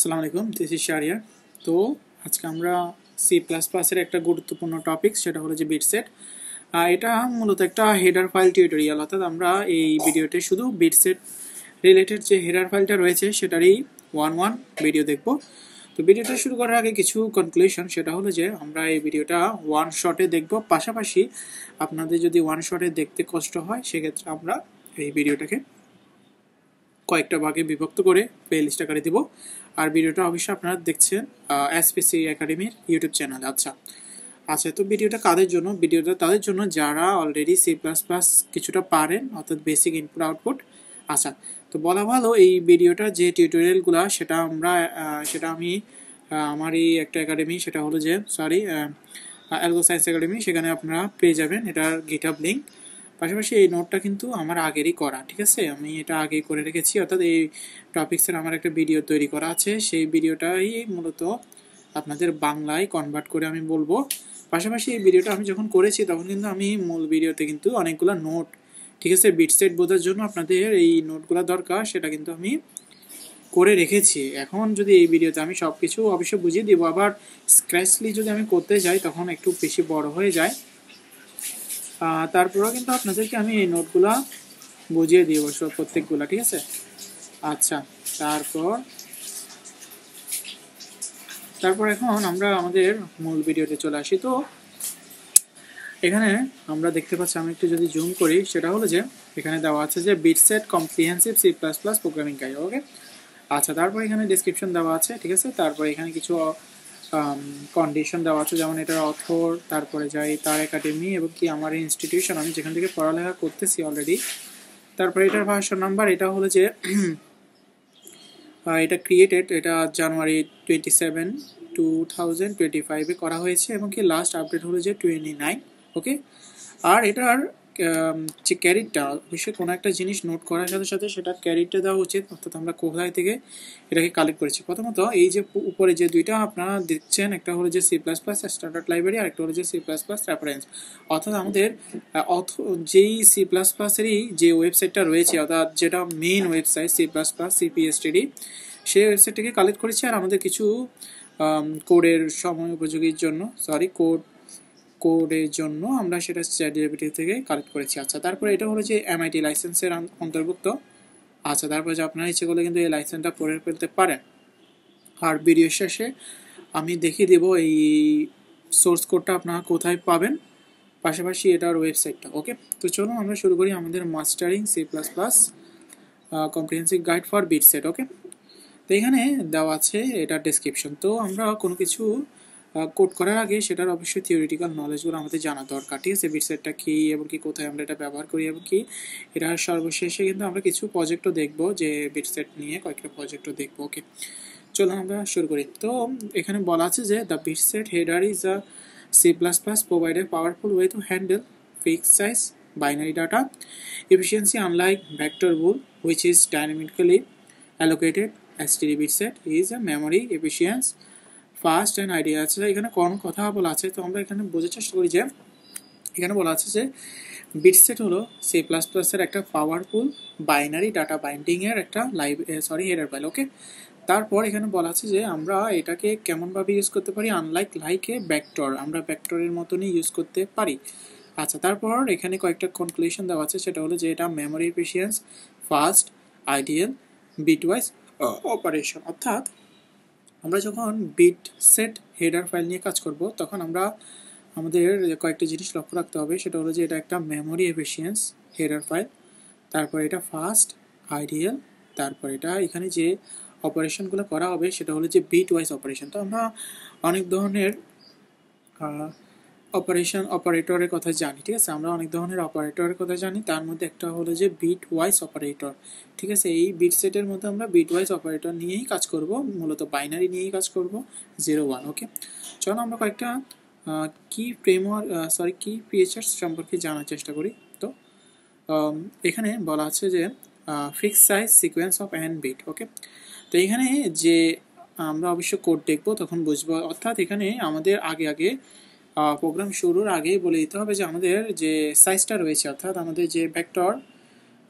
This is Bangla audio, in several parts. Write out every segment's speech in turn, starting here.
আসসালামু আলাইকুম, দিস ইজ শাহরিয়ার। তো আজকে আমরা সি প্লাস প্লাসের একটা গুরুত্বপূর্ণ টপিক, সেটা হলো যে বিটসেট। এটা মূলত একটা হেডার ফাইল টিউটোরিয়াল, অর্থাৎ আমরা এই ভিডিওতে শুধু বিটসেট রিলেটেড যে হেডার ফাইলটা রয়েছে সেটারই ওয়ান ভিডিও দেখব। তো ভিডিওটা শুরু করার আগে কিছু কনক্লুশন, সেটা হলো যে আমরা এই ভিডিওটা ওয়ান শটে দেখব। পাশাপাশি আপনাদের যদি ওয়ান শটে দেখতে কষ্ট হয় সেক্ষেত্রে আমরা এই ভিডিওটাকে কয়েকটা ভাগে বিভক্ত করে প্লেলিস্ট আকারে দিব। আর ভিডিওটা অবশ্যই আপনারা দেখছেন এসপিসি একাডেমির ইউটিউব চ্যানেলে। আচ্ছা, তো ভিডিওটা কাদের জন্য? ভিডিওটা তাদের জন্য যারা অলরেডি সি প্লাস প্লাস কিছুটা পারেন, অর্থাৎ বেসিক ইনপুট আউটপুট। আচ্ছা, তো বলা ভালো এই ভিডিওটা যে টিউটোরিয়ালগুলো সেটা আমি আমার এই একটা একাডেমি, সেটা হলো যে অ্যালগো সায়েন্স একাডেমি, সেখানে আপনারা পেয়ে যাবেন এটার গিটহাব লিঙ্ক। পাশাপাশি এই নোটটা কিন্তু আমার আগেরই করা, ঠিক আছে, আমি এটা আগেই করে রেখেছি, অর্থাৎ এই টপিক্সের আমার একটা ভিডিও তৈরি করা আছে, সেই ভিডিওটাই মূলত আপনাদের বাংলায় কনভার্ট করে আমি বলবো। পাশাপাশি এই ভিডিওটা আমি যখন করেছি তখন কিন্তু আমি মূল ভিডিওতে কিন্তু অনেকগুলো নোট, ঠিক আছে, বিটসেট বোঝার জন্য আপনাদের এই নোটগুলো দরকার, সেটা কিন্তু আমি করে রেখেছি। এখন যদি এই ভিডিওতে আমি সব কিছু অবশ্যই বুঝিয়ে দিব, আবার স্ক্র্যাচলি যদি আমি করতে যাই তখন একটু বেশি বড় হয়ে যায়। তারপরেও কিন্তু আপনাদেরকে আমি এই নোটগুলা বুঝিয়ে দিয়ে বসবো প্রত্যেকগুলা, ঠিক আছে। আচ্ছা, তারপর এখন আমরা আমাদের মূল ভিডিওতে চলে আসি। তো এখানে আমরা দেখতে পাচ্ছি, আমি একটু যদি জুম করি, সেটা হলো যে এখানে দেওয়া আছে যে bitset comprehensive C plus plus programming guide. Okay, আচ্ছা, তারপর এখানে ডেসক্রিপশন দেওয়া আছে, ঠিক আছে। তারপর এখানে কিছু কন্ডিশন দেওয়া আছে, যেমন এটার অথর, তারপরে যাই তার একাডেমি এবং কি আমার ইনস্টিটিউশন, আমি যেখান থেকে পড়ালেখা করতেছি অলরেডি। তারপরে এটার ভার্সন নাম্বার, এটা হলো যে এটা ক্রিয়েটেড, এটা জানুয়ারি 27, 2025 করা হয়েছে এবং কি লাস্ট আপডেট হলো যে 29। ওকে, আর এটার যে ক্যারিটটা, অবশ্যই কোনো একটা জিনিস নোট করার সাথে সাথে সেটা ক্যারিটটা দেওয়া উচিত, অর্থাৎ আমরা কোথায় থেকে এটাকে কালেক্ট করেছি। প্রথমত এই যে উপরে যে দুইটা আপনারা দেখছেন, একটা হলো যে C plus plus standard library, আর একটা হলো যে সি প্লাস প্লাস রেফারেন্স, অর্থাৎ আমাদের যেই সি প্লাস প্লাসেরই যে ওয়েবসাইটটা রয়েছে, অর্থাৎ যেটা main website C plus plus CPSTD, সেই ওয়েবসাইটটাকে কালেক্ট করেছি। আর আমাদের কিছু কোডের সময় উপযোগীর জন্য কোডের জন্য আমরা সেটা চ্যাটজিপিটি থেকে কালেক্ট করেছি। আচ্ছা, তারপরে এটা হলো যে এমআইটি লাইসেন্সের অন্তর্ভুক্ত। আচ্ছা, তারপরে যে আপনারা ইচ্ছে করলে কিন্তু এই লাইসেন্সটা পড়ে ফেলতে পারেন। আর ভিডিও শেষে আমি দেখিয়ে দেবো এই সোর্স কোডটা আপনারা কোথায় পাবেন, পাশাপাশি এটার ওয়েবসাইটটা। ওকে, তো চলুন আমরা শুরু করি আমাদের mastering C plus plus comprehensive guide for bitset. Okay, তো এখানে দেওয়া আছে এটার ডেসক্রিপশন। তো আমরা কোনো কিছু কোড করার আগে সেটার অবশ্যই থিওরিটিক্যাল নলেজগুলো আমাদের জানা দরকার, ঠিক আছে। বিটসেটটা কী এবং কি কোথায় আমরা এটা ব্যবহার করি এবং কি এটার সর্বশেষে কিন্তু আমরা কিছু প্রজেক্টও দেখবো, যে বিটসেট নিয়ে কয়েকটা প্রজেক্টও দেখবো। ওকে, চলো আমরা শুরু করি। তো এখানে বলা আছে যে the bitset header is a C plus plus provide a powerful way to handle fixed size binary data efficiency unlike vector bool which is dynamically allocated. std bitset is a memory efficient fast and idea. আছে এখানে কোন কথা বলা আছে, তো আমরা এখানে বোঝার চেষ্টা করি যে এখানে বলা আছে যে বিটসেট হলো সি প্লাস প্লাসের একটা পাওয়ারফুল বাইনারি ডাটা বাইন্ডিংয়ের একটা হেডার ফাইল। ওকে, তারপর এখানে বলা আছে যে আমরা এটাকে কেমনভাবে ইউজ করতে পারি, লাইক এ ভেক্টর, আমরা ভেক্টরের মতনই ইউজ করতে পারি। আচ্ছা, তারপর এখানে কয়েকটা কনক্লুশন দেওয়া আছে, সেটা হলো যে এটা memory efficiency, fast, ideal, bitwise operation. অর্থাৎ আমরা যখন বিটসেট হেডার ফাইল নিয়ে কাজ করব তখন আমরা আমাদের কয়েকটা জিনিস লক্ষ্য রাখতে হবে, সেটা হলো যে এটা একটা মেমোরি এফিসিয়েন্স হেডার ফাইল, তারপর এটা ফাস্ট, আইডিয়াল, তারপর এটা এখানে যে অপারেশনগুলো করা হবে সেটা হলো যে বিটওয়াইজ অপারেশন। তো আমরা অনেক ধরনের অপারেটরের কথা জানি, ঠিক আছে, আমরা অনেক ধরনের অপারেটরের কথা জানি, তার মধ্যে একটা হলো যে বিট ওয়াইজ অপারেটর, ঠিক আছে। এই বিট সেটের মধ্যে আমরা বিট ওয়াইজ অপারেটর নিয়েই কাজ করব, মূলত বাইনারি নিয়েই কাজ করব, 0 1। ওকে, চলো আমরা কয়েকটা কি ফিচার্স সম্পর্কে জানার চেষ্টা করি। তো এখানে বলা আছে যে fixed size sequence of an bit. Okay, তো এখানে যে আমরা অবশ্য কোড দেখব তখন বুঝবো, অর্থাৎ এখানে আমাদের আগে প্রোগ্রাম শুরুর আগেই বলে দিতে হবে যে আমাদের যে সাইজটা রয়েছে, অর্থাৎ আমাদের যে ভেক্টর,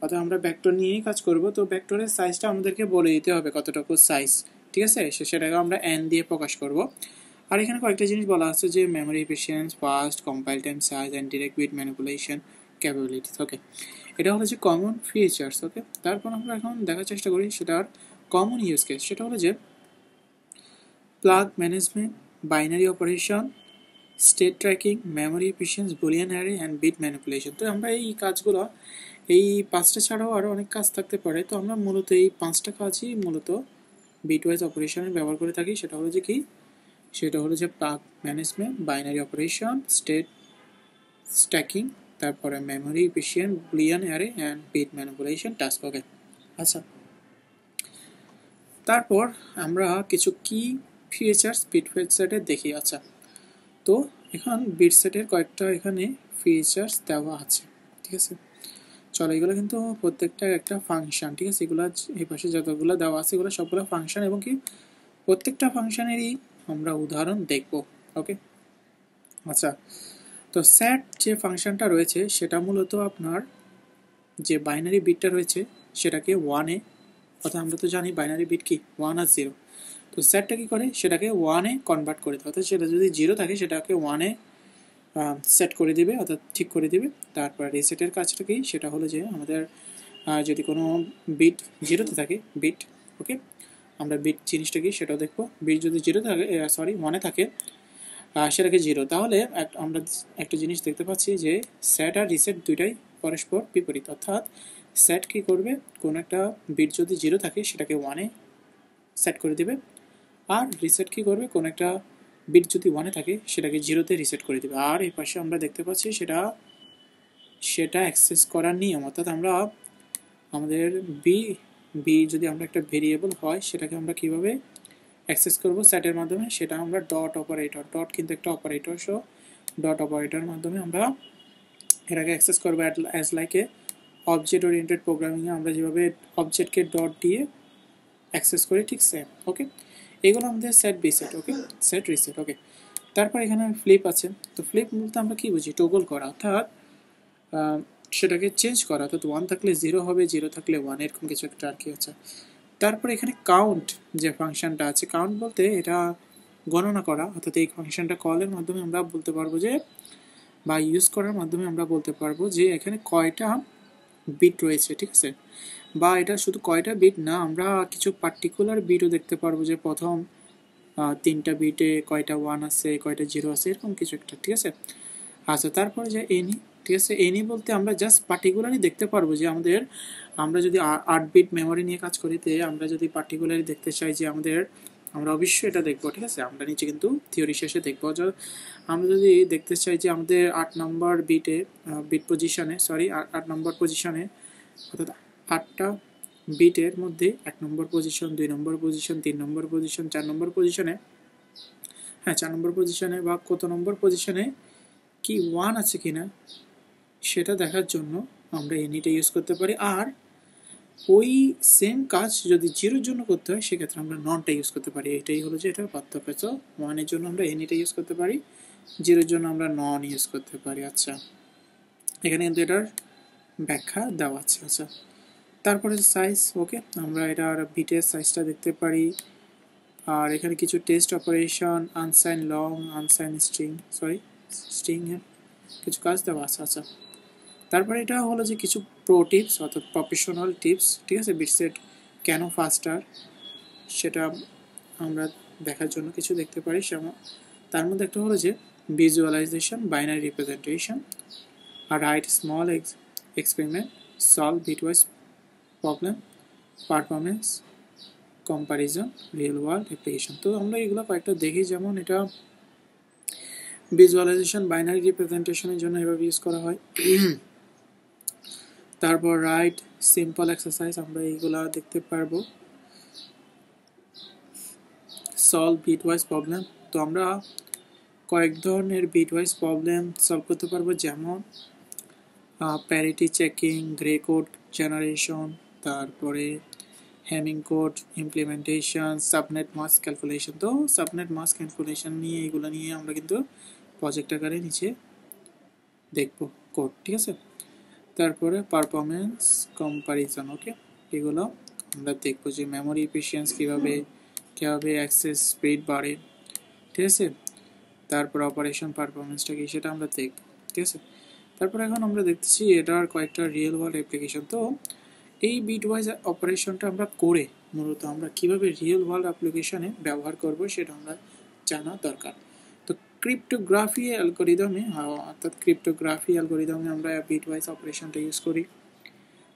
অর্থাৎ আমরা ভেক্টর নিয়েই কাজ করব, তো ভেক্টরের সাইজটা আমাদেরকে বলে দিতে হবে কতটুকু সাইজ, ঠিক আছে, সেটাকে আমরা এন দিয়ে প্রকাশ করব। আর এখানে কয়েকটা জিনিস বলা আছে যে memory efficiency, fast compile time, size and direct bit manipulation capabilities. Okay, এটা হলো যে কমন ফিচার্স। ওকে, তারপর আমরা এখন দেখার চেষ্টা করি সেটার কমন ইউজ কেস। সেটা হলো যে flag management, binary operation, state tracking, memory efficiency, boolean array and bit manipulation. তো আমরা এই কাজগুলো, এই 5টা ছাড়াও আরও অনেক কাজ থাকতে পারে। তো আমরা মূলত এই 5টা কাজই মূলত বিটওয়াইজ অপারেশনে ব্যবহার করে থাকি। সেটা হলো যে কি, সেটা হলো যে flag management, binary operation, state stacking, তারপরে memory efficient, boolean array and bit manipulation task. Okay, আচ্ছা, তারপর আমরা কিছু কি ফিচার্স বিট সেটে দেখি। আচ্ছা, তো এখন বিট সেটের কয়েকটা এখানে ফিচার্স দেওয়া আছে, ঠিক আছে। চলো, এগুলো কিন্তু প্রত্যেকটা একটা ফাংশন, ঠিক আছে। এগুলো এই পাশে যতগুলো দেওয়া আছে এগুলো সবগুলো ফাংশন, এবং কি প্রত্যেকটা ফাংশনেরই আমরা উদাহরণ দেখব। ওকে, আচ্ছা, তো সেট যে ফাংশনটা রয়েছে সেটা মূলত আপনার যে বাইনারি বিটটা রয়েছে সেটাকে ওয়ানে, অর্থাৎ আমরা তো জানি বাইনারি বিট কি 1 আর 0। তো সেটটা কী করে, সেটাকে ওয়ানে কনভার্ট করে দেয়, অর্থাৎ সেটা যদি 0 থাকে সেটাকে ওয়ানে সেট করে দিবে, অর্থাৎ ঠিক করে দিবে। তারপর রিসেটের কাজটা কি, সেটা হলো যে আমাদের যদি কোনো বিট 0তে থাকে, বিট, ওকে, আমরা বিট জিনিসটা কি সেটাও দেখবো। বিট যদি 0 থাকে, সরি 1-এ থাকে, সেটাকে 0, তাহলে আমরা একটা জিনিস দেখতে পাচ্ছি যে সেট আর রিসেট দুইটাই পরস্পর বিপরীত। অর্থাৎ সেট কী করবে, কোনো একটা বিট যদি 0 থাকে সেটাকে 1-এ সেট করে দেবে, আর রিসেট কী করবে, কোনো একটা বিট যদি 1-এ থাকে সেটাকে 0-তে রিসেট করে দেবে। আর এই পাশে আমরা দেখতে পাচ্ছি সেটা অ্যাক্সেস করার নিয়ম, অর্থাৎ আমরা আমাদের বি যদি আমরা একটা ভেরিয়েবল হয় সেটাকে আমরা কীভাবে অ্যাক্সেস করব সেটের মাধ্যমে, সেটা আমরা ডট অপারেটর, ডট কিন্তু একটা অপারেটর, সো ডট অপারেটরের মাধ্যমে আমরা এটাকে অ্যাক্সেস করবো। As like a object oriented প্রোগ্রামিংয়ে আমরা যেভাবে অবজেক্টকে ডট দিয়ে অ্যাক্সেস করি, ঠিক সেম। ওকে, এগুলো আমাদের সেট বিসেট, ওকে, সেট রিসেট। ওকে, তারপর এখানে ফ্লিপ আছে। তো ফ্লিপ বলতে আমরা কী বুঝি, টগল করা, অর্থাৎ সেটাকে চেঞ্জ করা, অর্থাৎ 1 থাকলে 0 হবে, 0 থাকলে 1, এরকম কিছু একটা আর কি আছে। তারপর এখানে কাউন্ট যে ফাংশনটা আছে, কাউন্ট বলতে এটা গণনা করা, অর্থাৎ এই ফাংশনটা কলের মাধ্যমে আমরা বলতে পারবো যে, বা ইউজ করার মাধ্যমে আমরা বলতে পারবো যে এখানে কয়টা বিট রয়েছে, ঠিক আছে। বা এটা শুধু কয়টা বিট না, আমরা কিছু পার্টিকুলার বিটও দেখতে পারবো যে প্রথম 3টা বিটে কয়টা 1 আছে, কয়টা 0 আছে, এরকম কিছু একটা, ঠিক আছে। আচ্ছা, তারপরে যে এনি, ঠিক আছে, এনি বলতে আমরা জাস্ট পার্টিকুলারলি দেখতে পারবো যে আমরা যদি 8 বিট মেমোরি নিয়ে কাজ করি, আমরা যদি পার্টিকুলারলি দেখতে চাই যে আমরা অবশ্যই এটা দেখবো, ঠিক আছে। আমরা নিচে কিন্তু থিওরি শেষে দেখবো যে আমরা যদি দেখতে চাই যে আমাদের 8 নম্বর বিট পজিশনে, সরি 8 নম্বর পজিশনে, অর্থাৎ 8টা বিটের মধ্যে 1 নম্বর পজিশন, 2 নম্বর পজিশন, 3 নম্বর পজিশন, 4 নম্বর পজিশনে, 4 নম্বর পজিশনে বা কত নম্বর পজিশনে কি 1 আছে কিনা সেটা দেখার জন্য আমরা এনিটা ইউজ করতে পারি। আর ওই সেম কাজ যদি 0-এর জন্য করতে হয় সেক্ষেত্রে আমরা ননটা ইউজ করতে পারি। এটাই হলো যে এটার পার্থক্য। তো 1-এর জন্য আমরা এনিটা ইউজ করতে পারি, 0-এর জন্য আমরা নন ইউজ করতে পারি। আচ্ছা, এখানে কিন্তু এটার ব্যাখ্যা দেওয়া আছে। আচ্ছা, তারপরে সাইজ, ওকে, আমরা এটার বিটের সাইজটা দেখতে পারি। আর এখানে কিছু test operation, unsigned long, unsigned string কিছু কাজ দেওয়া আছে। আচ্ছা, তারপরে এটা হলো যে কিছু প্রো টিপস, অর্থাৎ প্রফেশনাল টিপস, ঠিক আছে। বিটসেট কেন ফাস্টার সেটা আমরা দেখার জন্য কিছু দেখতে পারি। তার মধ্যে একটা হলো যে ভিজুয়ালাইজেশন, বাইনারি রিপ্রেজেন্টেশন, আর write small experiment, solve bitwise problem, performance comparison, real world application. তো আমরা এগুলো কয়েকটা দেখি, যেমন এটা ভিজুয়ালাইজেশন বাইনারি রিপ্রেজেন্টেশনের জন্য এভাবে ইউজ করা হয়। তারপর রাইট সিম্পল এক্সারসাইজ, আমরা এইগুলা দেখতে পারবো। সলভ বিটওয়াইজ প্রবলেম, তো আমরা কয়েক ধরনের বিটওয়াইজ প্রবলেম সলভ করতে পারবো, যেমন parity checking, Gray code generation, তারপরে Hamming code implementation, subnet mask calculation. তো সাবনেট মাস্ক ক্যালকুলেশন নিয়ে এগুলো নিয়ে আমরা কিন্তু প্রজেক্ট আকারে নিচে দেখবো কোড, ঠিক আছে। তারপরে পারফরমেন্স কম্পারিজন, ওকে, এগুলো আমরা দেখবো যে মেমোরি এফিসিয়েন্সি কীভাবে অ্যাক্সেস স্পিড বাড়ে, ঠিক আছে, তারপর অপারেশন পারফরমেন্সটা কি সেটা আমরা দেখব, ঠিক আছে। তারপর এখন আমরা দেখতেছি এটার কয়েকটা রিয়েল ওয়ার্ল্ড অ্যাপ্লিকেশন। তো এই বিটওয়াইজ অপারেশনটা আমরা করে মূলত আমরা কিভাবে রিয়েল ওয়ার্ল্ড অ্যাপ্লিকেশনে ব্যবহার করব সেটা আমরা জানা দরকার। তো ক্রিপ্টোগ্রাফি অ্যালগোরিদমে অর্থাৎ ক্রিপ্টোগ্রাফি অ্যালগোরিদমে আমরা বিটওয়াইজ অপারেশনটা ইউজ করি।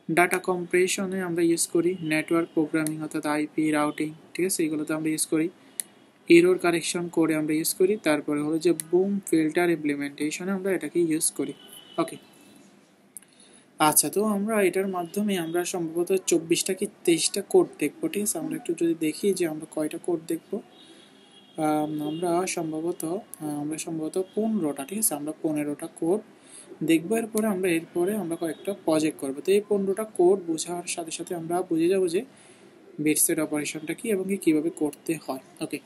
ডাটা কম্প্রেশনে আমরা ইউজ করি, নেটওয়ার্ক প্রোগ্রামিং অর্থাৎ আইপি রাউটিং, ঠিক আছে, এগুলোতে আমরা ইউজ করি। এরর কারেকশন করে আমরা ইউজ করি। তারপরে হলো যে বুম ফিল্টার ইমপ্লিমেন্টেশনে আমরা এটাকে ইউজ করি। ওকে, আচ্ছা, তো আমরা এটার মাধ্যমে আমরা সম্ভবত 24টা কি 23টা কোড দেখবো, ঠিক আছে। আমরা একটু যদি দেখি যে আমরা কয়টা কোড দেখবো, আমরা সম্ভবত 15টা, ঠিক আছে, আমরা 15টা কোড দেখবো। এরপরে আমরা কয়েকটা প্রজেক্ট করবো। তো এই 15টা কোড বোঝার সাথে সাথে আমরা বুঝে যাবো যে বিটসেট অপারেশনটা কি এবং কি কীভাবে করতে হয়। ওকে,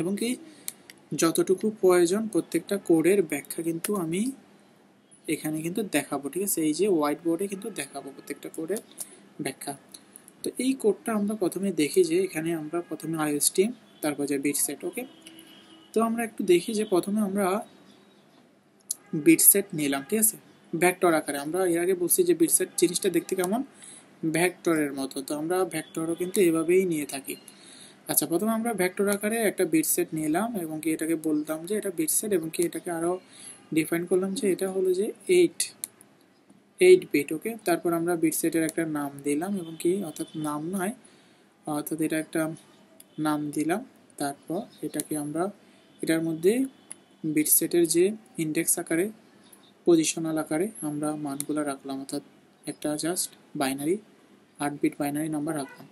এবং কি যতটুকু প্রয়োজন প্রত্যেকটা কোডের ব্যাখ্যা কিন্তু আমি এখানে কিন্তু দেখাবো, ঠিক আছে, এই যে হোয়াইট বোর্ডে কিন্তু দেখাবো প্রত্যেকটা কোডের ব্যাখ্যা। তো এই কোডটা আমরা প্রথমে দেখি যে এখানে আমরা প্রথমে আইওস্টিম, তারপর যে বিটসেট। ওকে, তো আমরা একটু দেখি যে প্রথমে আমরা বিটসেট নিলাম, ঠিক আছে, ভেক্টর আকারে। আমরা এর আগে বলছি যে বিটসেট জিনিসটা দেখতে কেমন, ভেক্টরের মতো। তো আমরা ভেক্টরও কিন্তু এভাবেই নিয়ে থাকি। আচ্ছা, প্রথমে আমরা ভেক্টর আকারে একটা বিটসেট নিলাম এবং কি এটাকে বললাম যে এটা বিটসেট, এবং কি এটাকে আরও ডিফাইন করলাম যে এটা হলো যে 8 বিট। ওকে, তারপর আমরা বিটসেটের একটা নাম দিলাম এবং কি অর্থাৎ নাম নয়, অর্থাৎ এটা একটা নাম দিলাম। তারপর এটাকে আমরা এটার মধ্যে বিটসেটের যে ইন্ডেক্স আকারে, পজিশনাল আকারে আমরা মানগুলো রাখলাম, অর্থাৎ একটা just binary 8 bit binary number রাখলাম।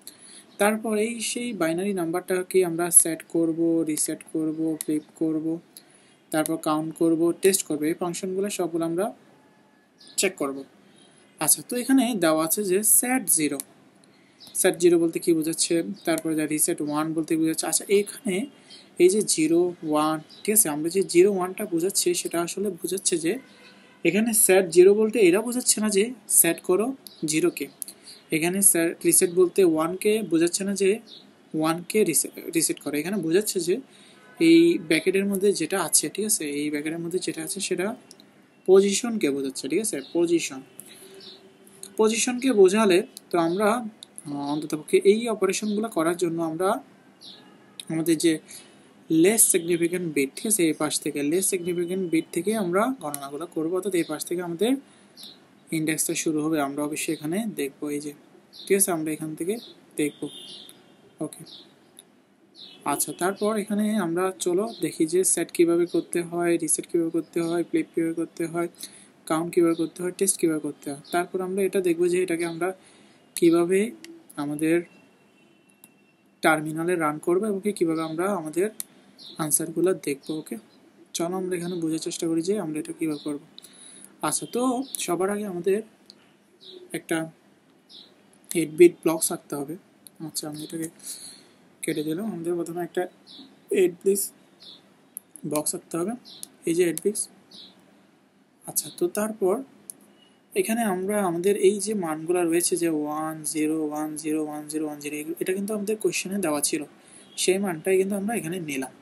তারপর সেই বাইনারি নাম্বারটাকে আমরা সেট করব, রিসেট করব, ফ্লিপ করব, তারপর কাউন্ট করব, টেস্ট করব। এই ফাংশনগুলো সবগুলো আমরা চেক করব। আচ্ছা, তো এখানে দেওয়া আছে যে সেট জিরো বলতে কি বোঝাচ্ছে, তারপরে যা রিসেট 1 বলতে বোঝাচ্ছে। আচ্ছা, এখানে এই যে 0 1, ঠিক আছে, আমরা যে 0 1টা বোঝাচ্ছি সেটা আসলে বোঝাচ্ছে যে এখানে সেট 0 বলতে এরা বোঝাচ্ছে না যে সেট করো 0কে। এখানে রিসেট বলতে 1কে বোঝাচ্ছে না যে 1কে রিসেট করো। এখানে বোঝাচ্ছে যে এই ব্র্যাকেটের মধ্যে যেটা আছে, ঠিক আছে, এই ব্র্যাকেটের মধ্যে যেটা আছে সেটা পজিশনকে বোঝাচ্ছে, ঠিক আছে, পজিশনকে বোঝালে তো আমরা অন্ততপক্ষে এই অপারেশনগুলো করার জন্য আমরা আমাদের যে লেস সিগনিফিক্যান্ট বিট, ঠিক আছে, এই পাশ থেকে লেস সিগনিফিক্যান্ট বিট থেকে আমরা গণনাগুলো করবো, অর্থাৎ এই পাশ থেকে আমাদের ইন্ডেক্সটা শুরু হবে। আমরা অবশ্যই এখানে দেখবো, এই যে, ঠিক আছে, আমরা এখান থেকে দেখবো। ওকে, আচ্ছা, তারপর এখানে আমরা চলো দেখি যে সেট কীভাবে করতে হয়, রিসেট কীভাবে করতে হয়, ফ্লিপ কীভাবে করতে হয়, কাউন্ট কীভাবে করতে হয়, টেস্ট কীভাবে করতে হয়। তারপর আমরা এটা দেখবো যে এটাকে আমরা কীভাবে আমাদের টার্মিনালে রান করবো এবং কীভাবে আমরা আমাদের আনসারগুলো দেখবো। ওকে, চলো আমরা এখানে বোঝার চেষ্টা করি যে আমরা এটা কীভাবে করবো। আচ্ছা, তো সবার আগে আমাদের একটা 8 বিট ব্লকস রাখতে হবে। আচ্ছা, আমি এটাকে কেটে দিলাম। আমাদের প্রথমে একটা 8 বিট বক্স রাখতে হবে, এই যে 8 বিট। আচ্ছা, তো তারপর এখানে আমরা আমাদের এই যে মানগুলো রয়েছে যে 1 0 1 0 1 0 1 0, এটা কিন্তু আমাদের কোয়েশ্চেনে দেওয়া ছিল, সেই মানটাই কিন্তু আমরা এখানে নিলাম।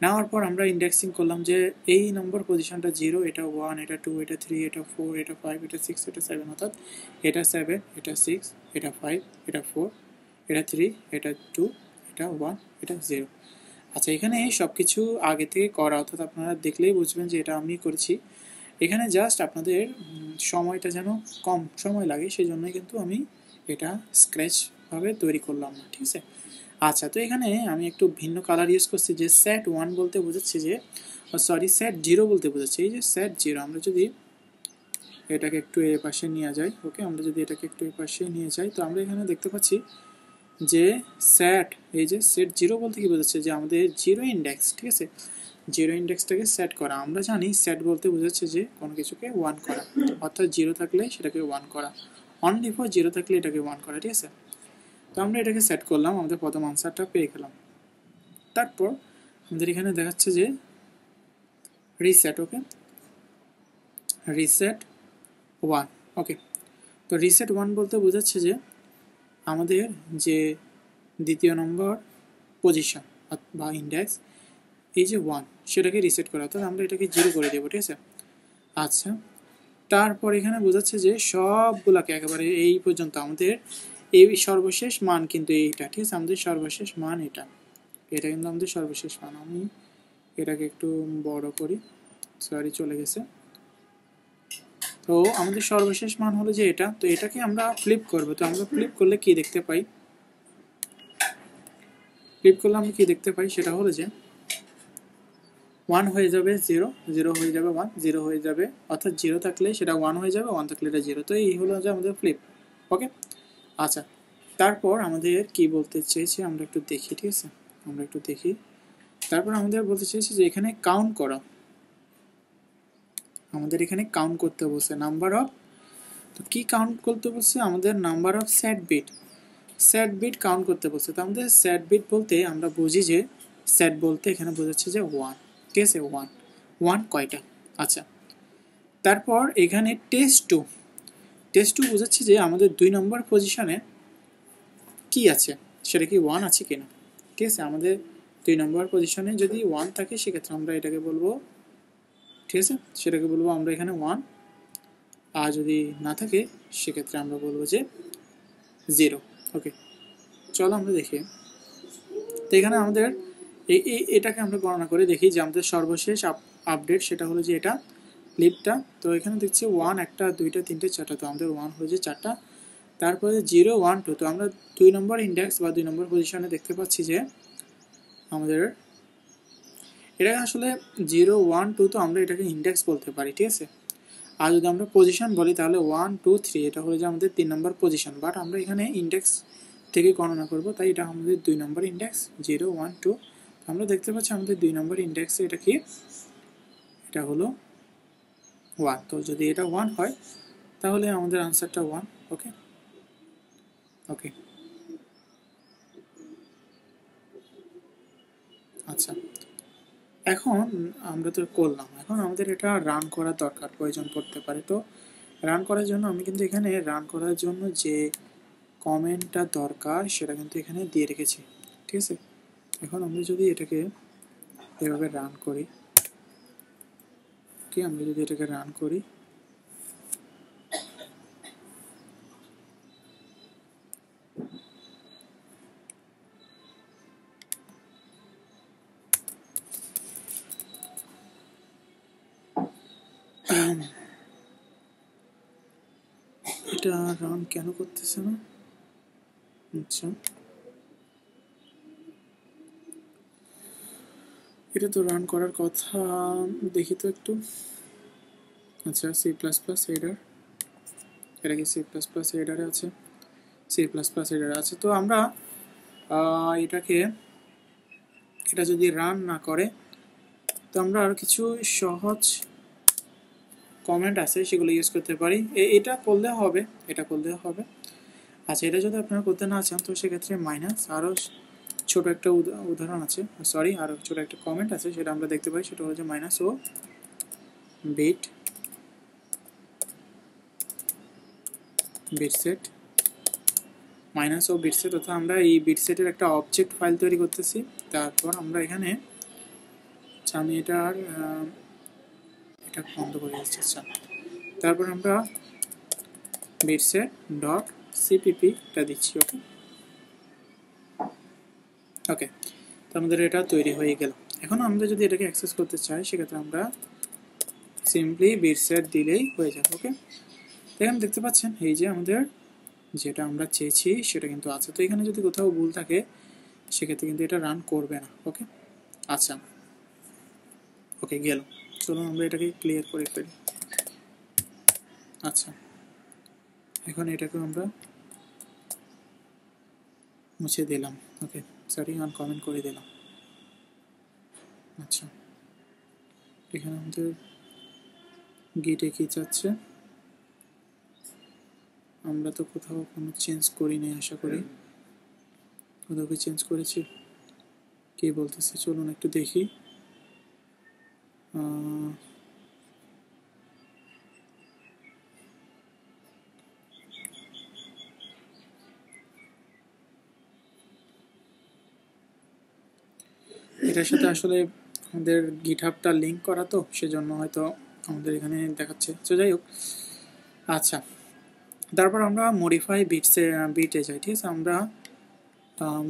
নেওয়ার পর আমরা ইন্ডেক্সিং করলাম যে এই নম্বর পজিশনটা 0, এটা 1, এটা 2, এটা 3, এটা 4, এটা 5, এটা 6, এটা 7, অর্থাৎ এটা 7, এটা 6, এটা 5, এটা 4, এটা 3, এটা 2, এটা 1, এটা 0। আচ্ছা, এখানে সব কিছু আগে থেকে করা, অর্থাৎ আপনারা দেখলেই বুঝবেন যে এটা আমি করেছি। এখানে জাস্ট আপনাদের সময়টা যেন কম সময় লাগে সেই জন্যই কিন্তু আমি এটা স্ক্র্যাচভাবে তৈরি করলাম না, ঠিক আছে। আচ্ছা, তো এখানে আমি একটু ভিন্ন কালার ইউজ করছি যে সেট 1 বলতে বোঝাচ্ছে যে সেট 0 বলতে বোঝাচ্ছে এই যে সেট 0। আমরা যদি এটাকে একটু এ পাশে নিয়ে যাই, ওকে, আমরা যদি এটাকে একটু এ পাশে নিয়ে যাই তো আমরা এখানে দেখতে পাচ্ছি যে এই যে সেট 0 বলতে কি বোঝাচ্ছে যে আমাদের 0 ইন্ডেক্স, ঠিক আছে, 0 ইন্ডেক্সটাকে সেট করা। আমরা জানি সেট বলতে বোঝাচ্ছে যে কোনো কিছুকে 1 করা, অর্থাৎ 0 থাকলে সেটাকে 1 করা, অনলি ফর 0 থাকলে এটাকে 1 করা, ঠিক আছে। তো আমরা এটাকে সেট করলাম, আমাদের প্রথম আনসারটা পেয়ে গেলাম। তারপর আমাদের এখানে দেখাচ্ছে যে রিসেট, ওকে, রিসেট 1। ওকে, তো রিসেট 1 বলতে বোঝাচ্ছে যে আমাদের যে দ্বিতীয় নম্বর পজিশন বা ইন্ডেক্স, এই যে 1 সেটাকে রিসেট করা, অর্থাৎ আমরা এটাকে 0 করে দেবো, ঠিক আছে। আচ্ছা, তারপর এখানে বোঝাচ্ছে যে সবগুলাকে একেবারে এই পর্যন্ত আমাদের এই সর্বশেষ মান কিন্তু এইটা, ঠিক আছে, আমাদের সর্বশেষ মান এটা কিন্তু আমাদের সর্বশেষ মান। আমি এটাকে একটু বড় করি, সরি চলে গেছে। তো আমাদের সর্বশেষ মান হলো যে এটা, তো এটাকে আমরা ফ্লিপ করব। তো আমরা ফ্লিপ করলে কি দেখতে পাই, আমরা কি দেখতে পাই সেটা হলো যে 1 হয়ে যাবে 0, 0 হয়ে যাবে 1, 0 হয়ে যাবে, অর্থাৎ 0 থাকলে সেটা 1 হয়ে যাবে, 1 থাকলে এটা 0। তো এই হলো যে আমাদের ফ্লিপ। ওকে, আচ্ছা, তারপর আমাদের কি বলতে চেয়েছে আমরা একটু দেখি, ঠিক আছে, আমরা একটু দেখি। তারপর আমাদের বলতে চেয়েছে যে এখানে কাউন্ট করা, আমাদের এখানে কাউন্ট করতে বলছে নাম্বার অফ, তো কি কাউন্ট করতে বলছে, আমাদের number of set bit count করতে বলছে। তো আমাদের সেট বিট বলতে আমরা বুঝি যে সেট বলতে এখানে বোঝাচ্ছে যে 1, ঠিক আছে, 1 কয়টা। আচ্ছা, তারপর এখানে টেস্ট টু বোঝাচ্ছে যে আমাদের 2 নম্বর পজিশনে কি আছে, সেটা কি 1 আছে কিনা, ঠিক আছে। আমাদের 2 নম্বর পজিশনে যদি 1 থাকে সেক্ষেত্রে আমরা এটাকে বলবো, ঠিক আছে, সেটাকে বলবো আমরা এখানে 1। আর যদি না থাকে সেক্ষেত্রে আমরা বলবো যে 0। ওকে, চলো আমরা দেখি। তো এখানে আমাদের এটাকে আমরা গণনা করে দেখি যে আমাদের সর্বশেষ আপডেট সেটা হলো যে এটা লিপটা। তো এখানে দেখছি 1 একটা 2টা 3টে 4টা, তো আমাদের 1 হলো যে 4টা। তারপরে 0 1 2, তো আমরা 2 নম্বর ইন্ডেক্স বা 2 নম্বর পজিশনে দেখতে পাচ্ছি যে আমাদের এটা আসলে 0 1 2, তো আমরা এটাকে ইন্ডেক্স বলতে পারি, ঠিক আছে। আর যদি আমরা পজিশন বলি তাহলে 1 2 3 এটা হলো যে আমাদের 3 নম্বর পজিশন, বাট আমরা এখানে ইন্ডেক্স থেকে গণনা করব, তাই এটা আমাদের 2 নম্বর ইন্ডেক্স 0 1 2। আমরা দেখতে পাচ্ছি আমাদের 2 নম্বর ইন্ডেক্সে এটা কি, এটা হলো 1। তো যদি এটা 1 হয় তাহলে আমাদের আনসারটা 1। ওকে ওকে, আচ্ছা, এখন আমরা তো করলাম, এখন আমাদের এটা রান করার দরকার প্রয়োজন পড়তে পারে। তো রান করার জন্য আমি কিন্তু এখানে রান করার জন্য যে কমেন্টটা দরকার সেটা কিন্তু এখানে দিয়ে রেখেছি, ঠিক আছে। এখন আমরা যদি এটাকে এভাবে রান করি, ওকে, আমরা যদি এটাকে রান করি, এটা রান কেন করতেছে না, আচ্ছা, এটা তো রান করার কথা, দেখি তো একটু। আচ্ছা, সি প্লাস প্লাস এডার, এটা কি সি প্লাস প্লাস এডারে আছে, সি প্লাস প্লাস এডারে আছে। তো আমরা এটাকে, এটা যদি রান না করে তো আমরা আর কিছু সহজ কমেন্ট আছে সেগুলো ইউজ করতে পারি, এটা করলে হবে, এটা করলে হবে। আচ্ছা, এটা যদি আপনারা করতে না চান তো সেক্ষেত্রে মাইনাস, আরও ছোট একটা উদাহরণ আছে, সরি, আরও ছোট একটা কমেন্ট আছে সেটা আমরা দেখতে পাই, সেটা হচ্ছে মাইনাস ও বিট সেট, মাইনাস ও বিট সেট, অর্থাৎ আমরা এই বিট সেটের একটা অবজেক্ট ফাইল তৈরি করতেছি। তারপর আমরা এখানে, আমি এটার এটা বন্ধ করে দিচ্ছি। আচ্ছা, তারপর আমরা বিট সেট ডট সিপিপিটা দিচ্ছি। ওকে ওকে, তো আমাদের এটা তৈরি হয়ে গেল। এখন আমরা যদি এটাকে অ্যাক্সেস করতে চাই সেক্ষেত্রে আমরা সিম্পলি বিট সেট দিলেই হয়ে যাবে। ওকে, এখানে দেখতে পাচ্ছেন এই যে আমাদের যেটা আমরা চেয়েছি সেটা কিন্তু আছে। তো এখানে যদি কোথাও ভুল থাকে সেক্ষেত্রে কিন্তু এটা রান করবে না। ওকে, আচ্ছা, ওকে, গেল। চলুন আমরা এটাকে ক্লিয়ার করে ফেলি। আচ্ছা, এখন এটাকে আমরা মুছে দিলাম। ওকে, সরি, আনকমেন্ট করে দিলাম। আচ্ছা, এখানে আমাদের গেটে কি চাচ্ছে, আমরা তো কোথাও কোনো চেঞ্জ করি নাই, আশা করি কোথাও কি চেঞ্জ করেছি, কে বলতেছে, চলুন একটু দেখি। এটার সাথে আসলে আমাদের গিটহাবটা লিঙ্ক করা, তো সেজন্য হয়তো আমাদের এখানে দেখাচ্ছে। তো যাই হোক, আচ্ছা, তারপর আমরা মডিফাই বিটে যাই, ঠিক আছে। আমরা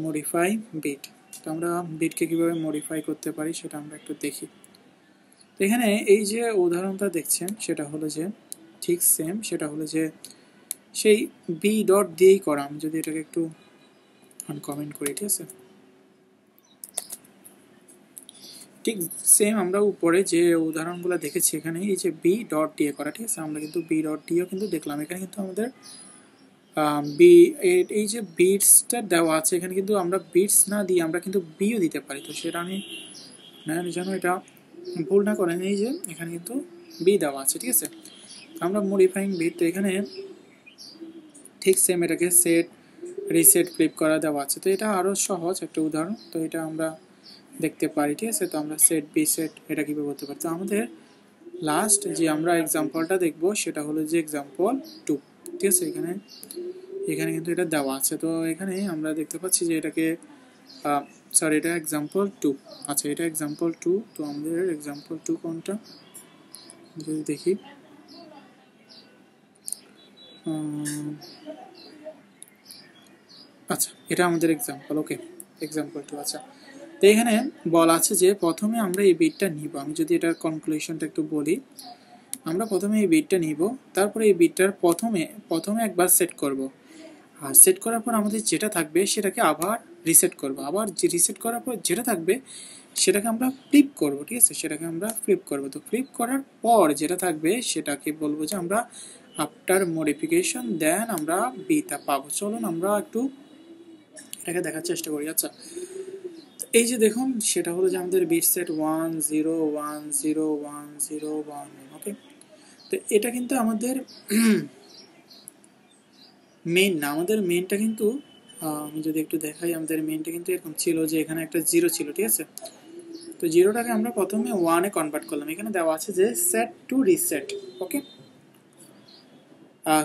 মডিফাই বিট, তো আমরা বিটকে কীভাবে মডিফাই করতে পারি সেটা আমরা একটু দেখি। তো এখানে এই যে উদাহরণটা দেখছেন সেটা হলো যে ঠিক সেম, সেটা হলো যে সেই বি ডট দিয়েই করা। আমি যদি এটাকে একটু আনকমেন্ট করি, ঠিক আছে, ঠিক সেম আমরা উপরে যে উদাহরণগুলো দেখেছি এখানে এই যে বি ডট দিয়ে করা, ঠিক আছে। আমরা কিন্তু বি ডট দিয়েও কিন্তু দেখলাম, এখানে কিন্তু আমাদের বি এই যে বিটসটা দেওয়া আছে এখানে কিন্তু আমরা বিটস না দিয়ে আমরা কিন্তু বিও দিতে পারি। তো সেটা আমি যেন এটা ভুল না করেন, এই যে এখানে কিন্তু বি দেওয়া আছে, ঠিক আছে। আমরা মডিফাইং বিট, তো এখানে ঠিক সেম এটাকে সেট রিসেট ফ্লিপ করা দেওয়া আছে। তো এটা আরও সহজ একটা উদাহরণ, তো এটা আমরা দেখতে পারি, ঠিক আছে। তো আমরা সেট বি সেট এটা কীভাবে করতে পারি। তো আমাদের লাস্ট যে আমরা এক্সাম্পলটা দেখব সেটা হলো যে এক্সাম্পল 2, ঠিক আছে। এখানে কিন্তু এটা দেওয়া আছে। তো এখানে আমরা দেখতে পাচ্ছি যে এটাকে সরি, এটা এক্সাম্পল 2। আচ্ছা, এটা এক্সাম্পল 2। তো আমাদের এক্সাম্পল 2 কোনটা যদি দেখি, আচ্ছা, এটা আমাদের এক্সাম্পল, ওকে, এক্সাম্পল 2। আচ্ছা, তো এখানে বলা আছে যে প্রথমে আমরা এই বিটটা নিব। আমি যদি এটার কনক্লুশনটা একটু বলি, আমরা প্রথমে এই বিটটা নিব, তারপরে এই বিটটার প্রথমে একবার সেট করব, আর সেট করার পর আমাদের যেটা থাকবে সেটাকে আবার রিসেট করব, আবার যে রিসেট করার পর যেটা থাকবে সেটাকে আমরা ফ্লিপ করব, ঠিক আছে, সেটাকে আমরা ফ্লিপ করব। তো ফ্লিপ করার পর যেটা থাকবে সেটাকে বলবো যে আমরা আফটার মডিফিকেশন দেন আমরা বিটা পাবো। চলুন আমরা একটু এটাকে দেখার চেষ্টা করি। আচ্ছা, এই যে দেখুন সেটা হলো যে আমাদের বিট সেট 1 0 1 0 1 0 1, ওকে। তো এটা কিন্তু আমাদের মেইন না, আমাদের মেইনটা কিন্তু আমি যদি একটু দেখাই, আমাদের মেইনটা কিন্তু এরকম ছিল যে এখানে একটা 0 ছিল, ঠিক আছে। তো 0টাকে আমরা প্রথমে 1-এ কনভার্ট করলাম। এখানে দেওয়া আছে যে সেট টু রিসেট, ওকে।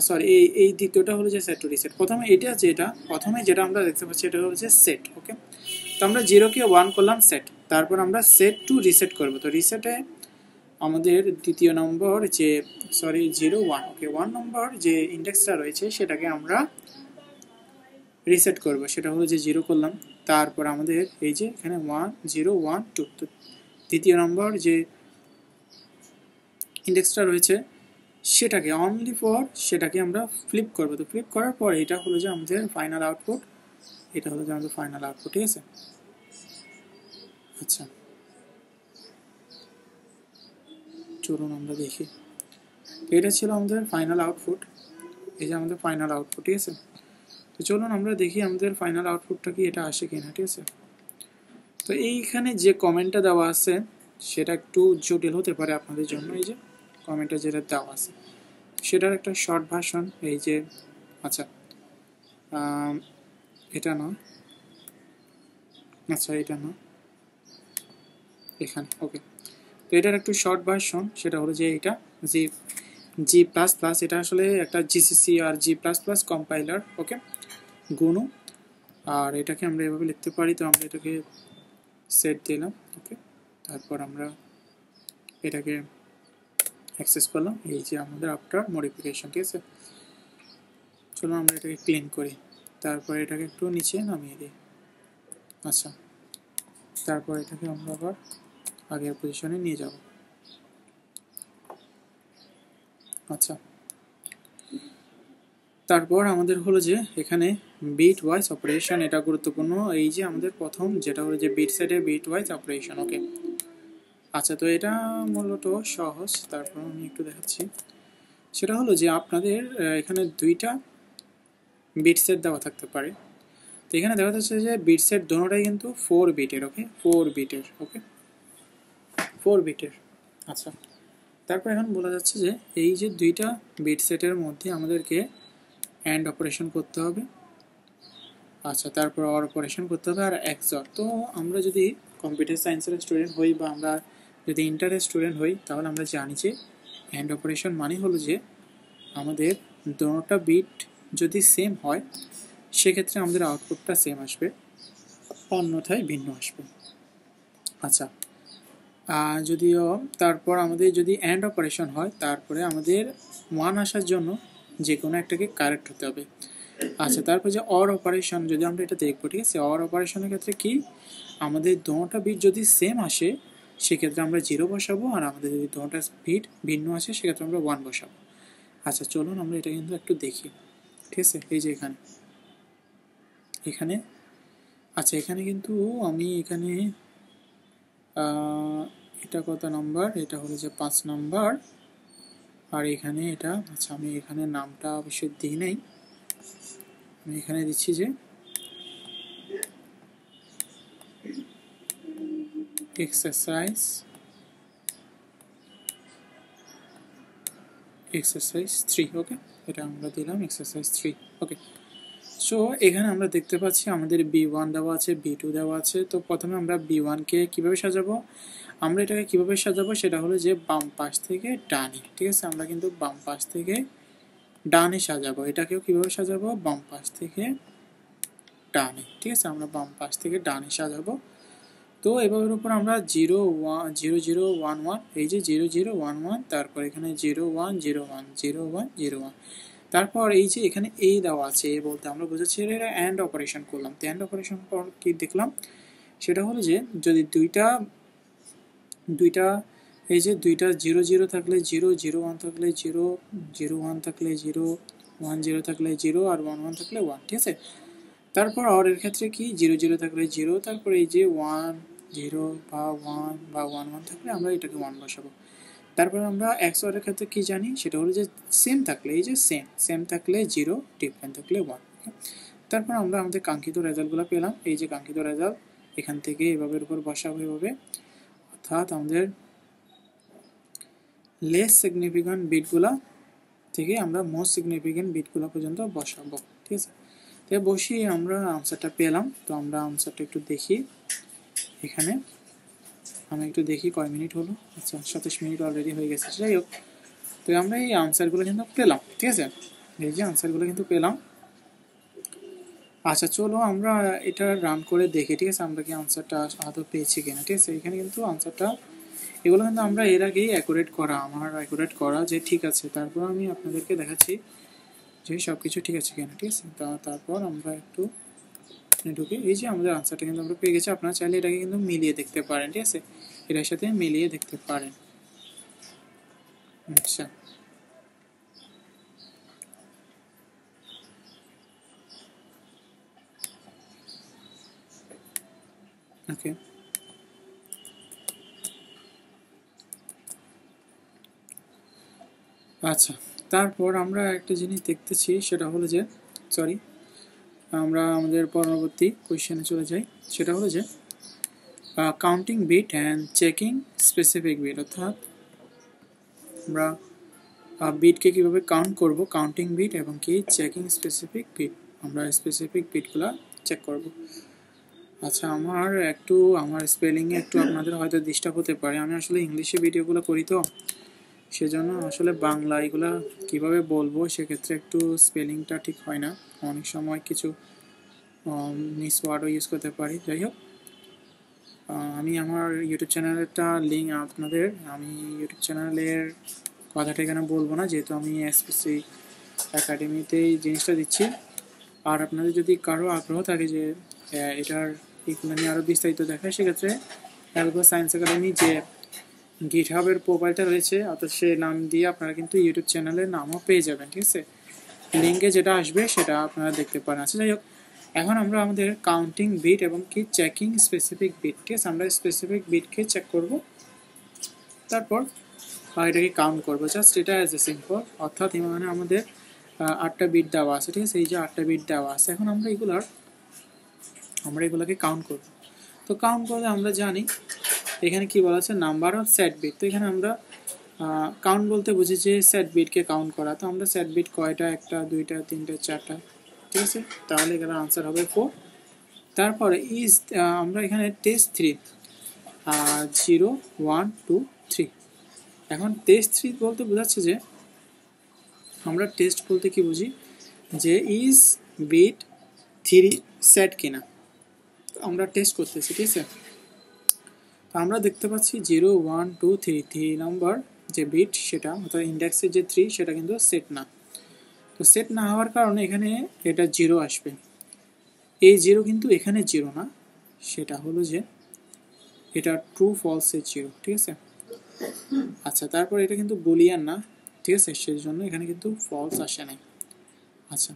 সরি, এই দ্বিতীয়টা হলো যে সেট টু রিসেট। প্রথমে যেটা আমরা দেখতে পাচ্ছি এটা হলো যে সেট, ওকে। তো আমরা 0কে 1 করলাম সেট, তারপর আমরা সেট টু রিসেট করব। তো রিসেটে আমাদের দ্বিতীয় নম্বর যে 0 1, ওকে, 1 নম্বর যে ইন্ডেক্সটা রয়েছে সেটাকে আমরা রিসেট করব, সেটা হলো যে 0 করলাম। তারপর আমাদের এই যে এখানে 1 0 1 2, তো দ্বিতীয় নম্বর যে ইন্ডেক্সটা রয়েছে সেটাকে অনলি ফর সেটাকে আমরা ফ্লিপ করব। তো ফ্লিপ করার পর এটা হলো যে আমাদের ফাইনাল আউটপুট, এটা হলো যে আমাদের ফাইনাল আউটপুট, ঠিক আছে। আচ্ছা, চলুন আমরা দেখি। এটা ছিল আমাদের ফাইনাল আউটপুট, এই যে আমাদের ফাইনাল আউটপুট, ঠিক আছে। তো চলুন আমরা দেখি আমাদের ফাইনাল আউটপুটটা কি এটা আসে কিনা, ঠিক আছে। তো এইখানে যে কমেন্টটা দেওয়া আছে সেটা একটু জটিল হতে পারে আপনাদের জন্য। এই যে কমেন্টটা যেটা দেওয়া আছে সেটার একটা শর্ট ভার্সন, এই যে, আচ্ছা, এটা না, আচ্ছা এটা না, এখানে, ওকে। তো এটার একটু শর্ট ভার্সন, সেটা হলো যে এটা G++, এটা আসলে একটা জিসিসি আর G++ কম্পাইলার, ওকে, গুণু। আর এটাকে আমরা এভাবে লিখতে পারি। তো আমরা এটাকে সেট দিলাম, ওকে। তারপর আমরা এটাকে অ্যাক্সেস করলাম, এই যে আমাদের আফটার মডিফিকেশন, ঠিক আছে। চলো আমরা এটাকে ক্লিন করি, তারপর এটাকে একটু নিচে নামিয়ে দিই। আচ্ছা, তারপর এটাকে আমরা আবার আগের পজিশনে নিয়ে যাব। আচ্ছা, তারপর আমাদের হলো যে এখানে বিট ওয়াইজ অপারেশন, এটা গুরুত্বপূর্ণ। এই যে আমাদের প্রথম যেটা হলো যে বিট সেটে বিট ওয়াইজ অপারেশন, ওকে। আচ্ছা, তো এটা মূলত সহজ, তারপর আমি একটু দেখাচ্ছি। সেটা হলো যে আপনাদের এখানে 2টা বিট সেট দেওয়া থাকতে পারে। তো এখানে দেখা যাচ্ছে যে বিট সেট দোনোটাই কিন্তু 4 বিটের, ওকে, 4 বিটের, ওকে, 4 বিটের। আচ্ছা, তারপর এখন বলা যাচ্ছে যে এই যে 2টা বিট সেটের মধ্যে আমাদেরকে অ্যান্ড অপারেশন করতে হবে। আচ্ছা, তারপর অর অপারেশন করতে হবে, আর এক্সঅর। তো আমরা যদি কম্পিউটার সায়েন্সের স্টুডেন্ট হই বা আমরা যদি ইন্টারের স্টুডেন্ট হই তাহলে আমরা জানি যে অ্যান্ড অপারেশন মানে হলো যে আমাদের দোনোটা বিট যদি সেম হয় সেক্ষেত্রে আমাদের আউটপুটটা সেম আসবে, অন্যথায় ভিন্ন আসবে। আচ্ছা, যদিও তারপর আমাদের যদি অ্যান্ড অপারেশন হয় তারপরে আমাদের 1 আসার জন্য যে কোনো একটাকে কারেক্ট হতে হবে। আচ্ছা, তারপর যে অর অপারেশন যদি আমরা এটা দেখবো, ঠিক আছে, অর অপারেশনের ক্ষেত্রে কি আমাদের দুটো বিট যদি সেম আসে সেক্ষেত্রে আমরা 0 বসাবো, আর আমাদের যদি দুটো বিট ভিন্ন আসে সেক্ষেত্রে আমরা 1 বসাবো। আচ্ছা চলুন আমরা এটা কিন্তু একটু দেখি, ঠিক আছে। এই যে এখানে আচ্ছা, এখানে কিন্তু আমি এখানে এটা কত নাম্বার, এটা হলো যে 5 নাম্বার, আর এখানে এটা, আচ্ছা আমি এখানে নামটা অবশ্যই দিই নাই, আমি এখানে দিচ্ছি যে এক্সারসাইজ 3, ওকে, এটা আমরা দিলাম এক্সারসাইজ 3, ওকে। সো এখানে আমরা দেখতে পাচ্ছি আমাদের B1 দেওয়া আছে, B2 দেওয়া আছে। তো প্রথমে আমরা B1কে কীভাবে সাজাবো, আমরা এটাকে কীভাবে সাজাবো সেটা হলো যে বাম পাশ থেকে ডানে, ঠিক আছে, আমরা কিন্তু বাম পাশ থেকে ডানে সাজাবো। এটাকেও কীভাবে সাজাবো, বাম পাশ থেকে ডানে, ঠিক আছে, আমরা বাম পাশ থেকে ডানে সাজাবো। তো এভাবের উপর আমরা 0 1 0 0 1 1, এই যে 0 0 1 1, তারপর এখানে 0 1 0 1 0 1 0 1, তারপর এই যে এখানে এ দেওয়া আছে, এ বলতে আমরা বুঝাচ্ছি এটা অ্যান্ড অপারেশন করলাম। তো অ্যান্ড অপারেশন পর কি দেখলাম সেটা হলো যে যদি দুইটা এই যে দুইটা 0 0 থাকলে 0 0 1 থাকলে 0 0 1 থাকলে 0 1 0 থাকলে 0 আর 1 1 থাকলে 1, ঠিক আছে। তারপর অরের ক্ষেত্রে কি 0 0 থাকলে 0, তারপর এই যে 1 0 বা 1 বা 1 1 থাকলে আমরা এটাকে 1 বসাবো। তারপর আমরা XOR এর ক্ষেত্রে কি জানি সেটা হলো যে সেম থাকলে, এই যে সেম থাকলে 0, ডিফারেন্ট থাকলে 1। তারপর আমরা আমাদের কাঙ্ক্ষিত রেজাল্টগুলো পেলাম, এই যে কাঙ্ক্ষিত রেজাল্ট এখান থেকে এভাবে উপর বসাবো এভাবে, অর্থাৎ আমাদের লেস সিগনিফিক্যান্ট বিটগুলো থেকে আমরা মোস্ট সিগনিফিক্যান্ট বিটগুলো পর্যন্ত বসাবো, ঠিক আছে। তো বসিয়ে আমরা আনসারটা পেলাম। তো আমরা আনসারটা একটু দেখি, এখানে আমি একটু দেখি কয় মিনিট হলো। আচ্ছা 27 মিনিট অলরেডি হয়ে গেছে। যাই হোক, তো আমরা এই আনসারগুলো কিন্তু পেলাম, ঠিক আছে, এই যে আনসারগুলো কিন্তু পেলাম। আচ্ছা চলো আমরা এটা রান করে দেখি, ঠিক আছে, আমরা কি আনসারটা আদৌ পেয়েছি কিনা, ঠিক আছে। এখানে কিন্তু আনসারটা এগুলো কিন্তু আমরা এর আগেই অ্যাকুরেট করা যে ঠিক আছে। তারপর আমি আপনাদেরকে দেখাচ্ছি যে সব কিছু ঠিক আছে কিনা, ঠিক আছে। তারপর আমরা একটু ঢুকে এই যে আমাদের আনসারটা কিন্তু আমরা পেয়ে গেছি। আপনারা চাইলে এটাকে কিন্তু মিলিয়ে দেখতে পারেন, ঠিক আছে, এটার সাথে মিলিয়ে দেখতে পারেন। আচ্ছা ওকে, আচ্ছা তারপর আমরা একটা জিনিস দেখতেছি সেটা হলো যে আমরা আমাদের পরবর্তী কোয়েশ্চেনে চলে যাই। সেটা হলো যে counting bit and checking specific bit, অর্থাৎ আমরা বিটকে কীভাবে কাউন্ট করব, কাউন্টিং বিট এবং কি চেকিং স্পেসিফিক বিট, আমরা স্পেসিফিক বিটগুলো চেক করব। আচ্ছা আমার স্পেলিংয়ে একটু আপনাদের হয়তো ডিস্টার্ব হতে পারে, আমি আসলে ইংলিশে ভিডিওগুলো করি, তো সেজন্য আসলে বাংলা এগুলো কীভাবে বলবো সেক্ষেত্রে একটু স্পেলিংটা ঠিক হয় না, অনেক সময় কিছু মিস ওয়ার্ডও ইউজ করতে পারি। যাই হোক, আমি আমার ইউটিউব চ্যানেলটা লিঙ্ক আমি ইউটিউব চ্যানেলের কথাটা এখানে বলবো না, যেহেতু আমি এসপিসি একাডেমিতে এই জিনিসটা দিচ্ছি। আর আপনাদের যদি কারো আগ্রহ থাকে যে এটার এগুলো নিয়ে আরও বিস্তারিত দেখায়, সেক্ষেত্রে অ্যালগো সায়েন্স একাডেমি যে গিটহাবের প্রোফাইলটা রয়েছে, অর্থাৎ সে নাম দিয়ে আপনারা কিন্তু ইউটিউব চ্যানেলের নামও পেয়ে যাবেন, ঠিক আছে। লিঙ্কে যেটা আসবে সেটা আপনারা দেখতে পারেন। আচ্ছা যাই হোক, এখন আমরা আমাদের কাউন্টিং বিট এবং কি চেকিং স্পেসিফিক বিট, ঠিক আছে, আমরা স্পেসিফিক বিটকে চেক করব, তারপর এটাকে কাউন্ট করবো, জাস্ট এটা অ্যাজ এ সিম্পল। অর্থাৎ মানে আমাদের 8টা বিট দেওয়া আছে, ঠিক আছে, এই যে 8টা বিট দেওয়া আছে। এখন আমরা এগুলোকে কাউন্ট করব। তো কাউন্ট করলে আমরা জানি এখানে কি বলা আছে, নাম্বার অফ সেট বিট। তো এখানে আমরা কাউন্ট বলতে বুঝি যে সেট বিটকে কাউন্ট করা। তো আমরা সেট বিট কয়টা, 1টা 2টা 3টা 4টা, ঠিক আছে, তাহলে এখানে আনসার হবে 4। তারপরে আমরা এখানে টেস্ট 3 0 1 2 3। এখন টেস্ট 3 বলতে বোঝাচ্ছে যে আমরা টেস্ট বলতে কি বুঝি, যে ইজ বিট 3 সেট কিনা, আমরা টেস্ট করতেছি, ঠিক আছে। আমরা দেখতে পাচ্ছি 0 1 2 3 3 নম্বর যে বিট সেটা অর্থাৎ ইন্ডেক্সের যে 3 সেটা কিন্তু সেট না। তো সেট না হওয়ার কারণে এখানে এটা 0 আসবে। এই 0 কিন্তু এখানে 0 না, সেটা হলো যে এটা ট্রু ফলসের 0, ঠিক আছে। আচ্ছা, তারপর এটা কিন্তু বুলিয়ান না, ঠিক আছে, সেই জন্য এখানে কিন্তু ফলস আসে নাই। আচ্ছা,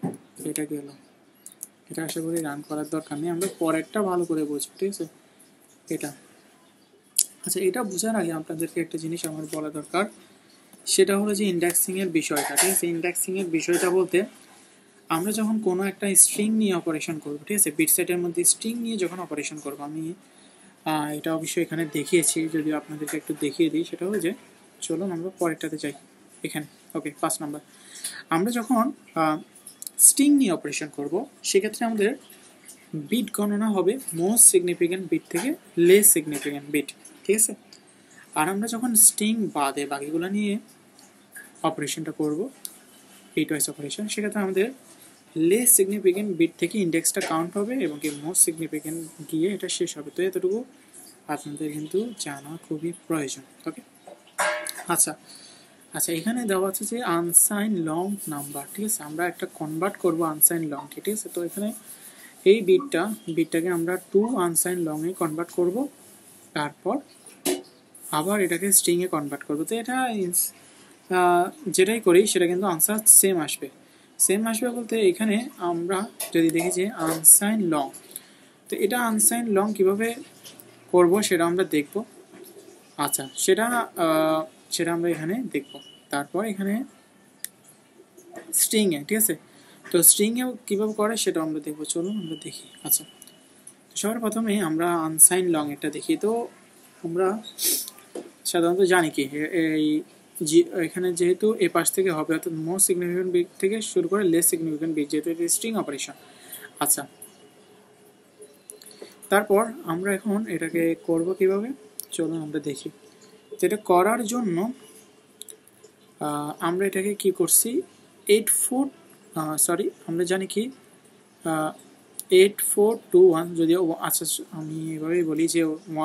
এটা গেল, এটা আশা করি রান করার দরকার নেই, আমরা পরেরটা ভালো করে বুঝবো, ঠিক আছে। এটা আচ্ছা, এটা বোঝার আগে আপনাদেরকে একটা জিনিস আমার বলা দরকার, সেটা হলো যে ইন্ডেক্সিংয়ের বিষয়টা, ঠিক আছে। ইন্ডেক্সিংয়ের বিষয়টা বলতে আমরা যখন কোনো একটা স্ট্রিং নিয়ে অপারেশন করব, ঠিক আছে, বিট সেটের মধ্যে স্ট্রিং নিয়ে যখন অপারেশন করব, আমি এটা অবশ্যই এখানে দেখিয়েছি, যদি আপনাদেরকে একটু দেখিয়ে দিই, সেটা হলো যে চলুন আমরা পরেরটাতে যাই। এখানে ওকে, 5 নাম্বার, আমরা যখন স্ট্রিং নিয়ে অপারেশন করব সেক্ষেত্রে আমাদের বিট গণনা হবে মোস্ট সিগনিফিক্যান্ট বিট থেকে লেস সিগনিফিক্যান্ট বিট, ঠিক আছে। আর আমরা যখন স্ট্রিং বাদে বাকিগুলো নিয়ে অপারেশনটা করব, বিট ওয়াইজ অপারেশন, সেক্ষেত্রে আমাদের লেস সিগনিফিক্যান্ট বিট থেকে ইন্ডেক্সটা কাউন্ট হবে এবং কি মোস্ট সিগনিফিক্যান্ট গিয়ে এটা শেষ হবে। তো এতটুকু আপনাদের কিন্তু জানা খুবই প্রয়োজন, ওকে। আচ্ছা আচ্ছা, এখানে দেওয়া আছে যে আনসাইন লং নাম্বার, ঠিক আছে, আমরা একটা কনভার্ট করব আনসাইন লংকে, ঠিক আছে। তো এখানে এই বিটটাকে আমরা 2 আনসাইন লংয়ে কনভার্ট করব, তারপর আবার এটাকে স্ট্রিংয়ে কনভার্ট করব। তো এটা যেটাই করি সেটা কিন্তু আনসার সেম আসবে। সেম আসবে বলতে এখানে আমরা যদি দেখি যে আনসাইন লং, তো এটা আনসাইন লং কীভাবে করব সেটা আমরা দেখব। আচ্ছা, সেটা আমরা এখানে দেখব। তারপর এখানে স্ট্রিংয়ে, ঠিক আছে, তো স্ট্রিংয়েও কীভাবে করে সেটা আমরা দেখব, চলুন আমরা দেখি। আচ্ছা, সবার প্রথমে আমরা আনসাইন লং এটা দেখি। তো আমরা সাধারণত জানি কি এই এখানে যেহেতু এ পাশ থেকে হবে, অর্থাৎ মোস্ট সিগনিফিক্যান্ট বিট থেকে শুরু করে লেস সিগনিফিক্যান্ট বিট, যেহেতু এটা স্ট্রিং অপারেশন। আচ্ছা, তারপর আমরা এখন এটাকে করব কিভাবে, চলুন আমরা দেখি। যেটা করার জন্য আমরা এটাকে কি করছি, 8 4 আমরা জানি কি 8 4 2 1, যদিও আচ্ছা আমি এভাবেই বলি যে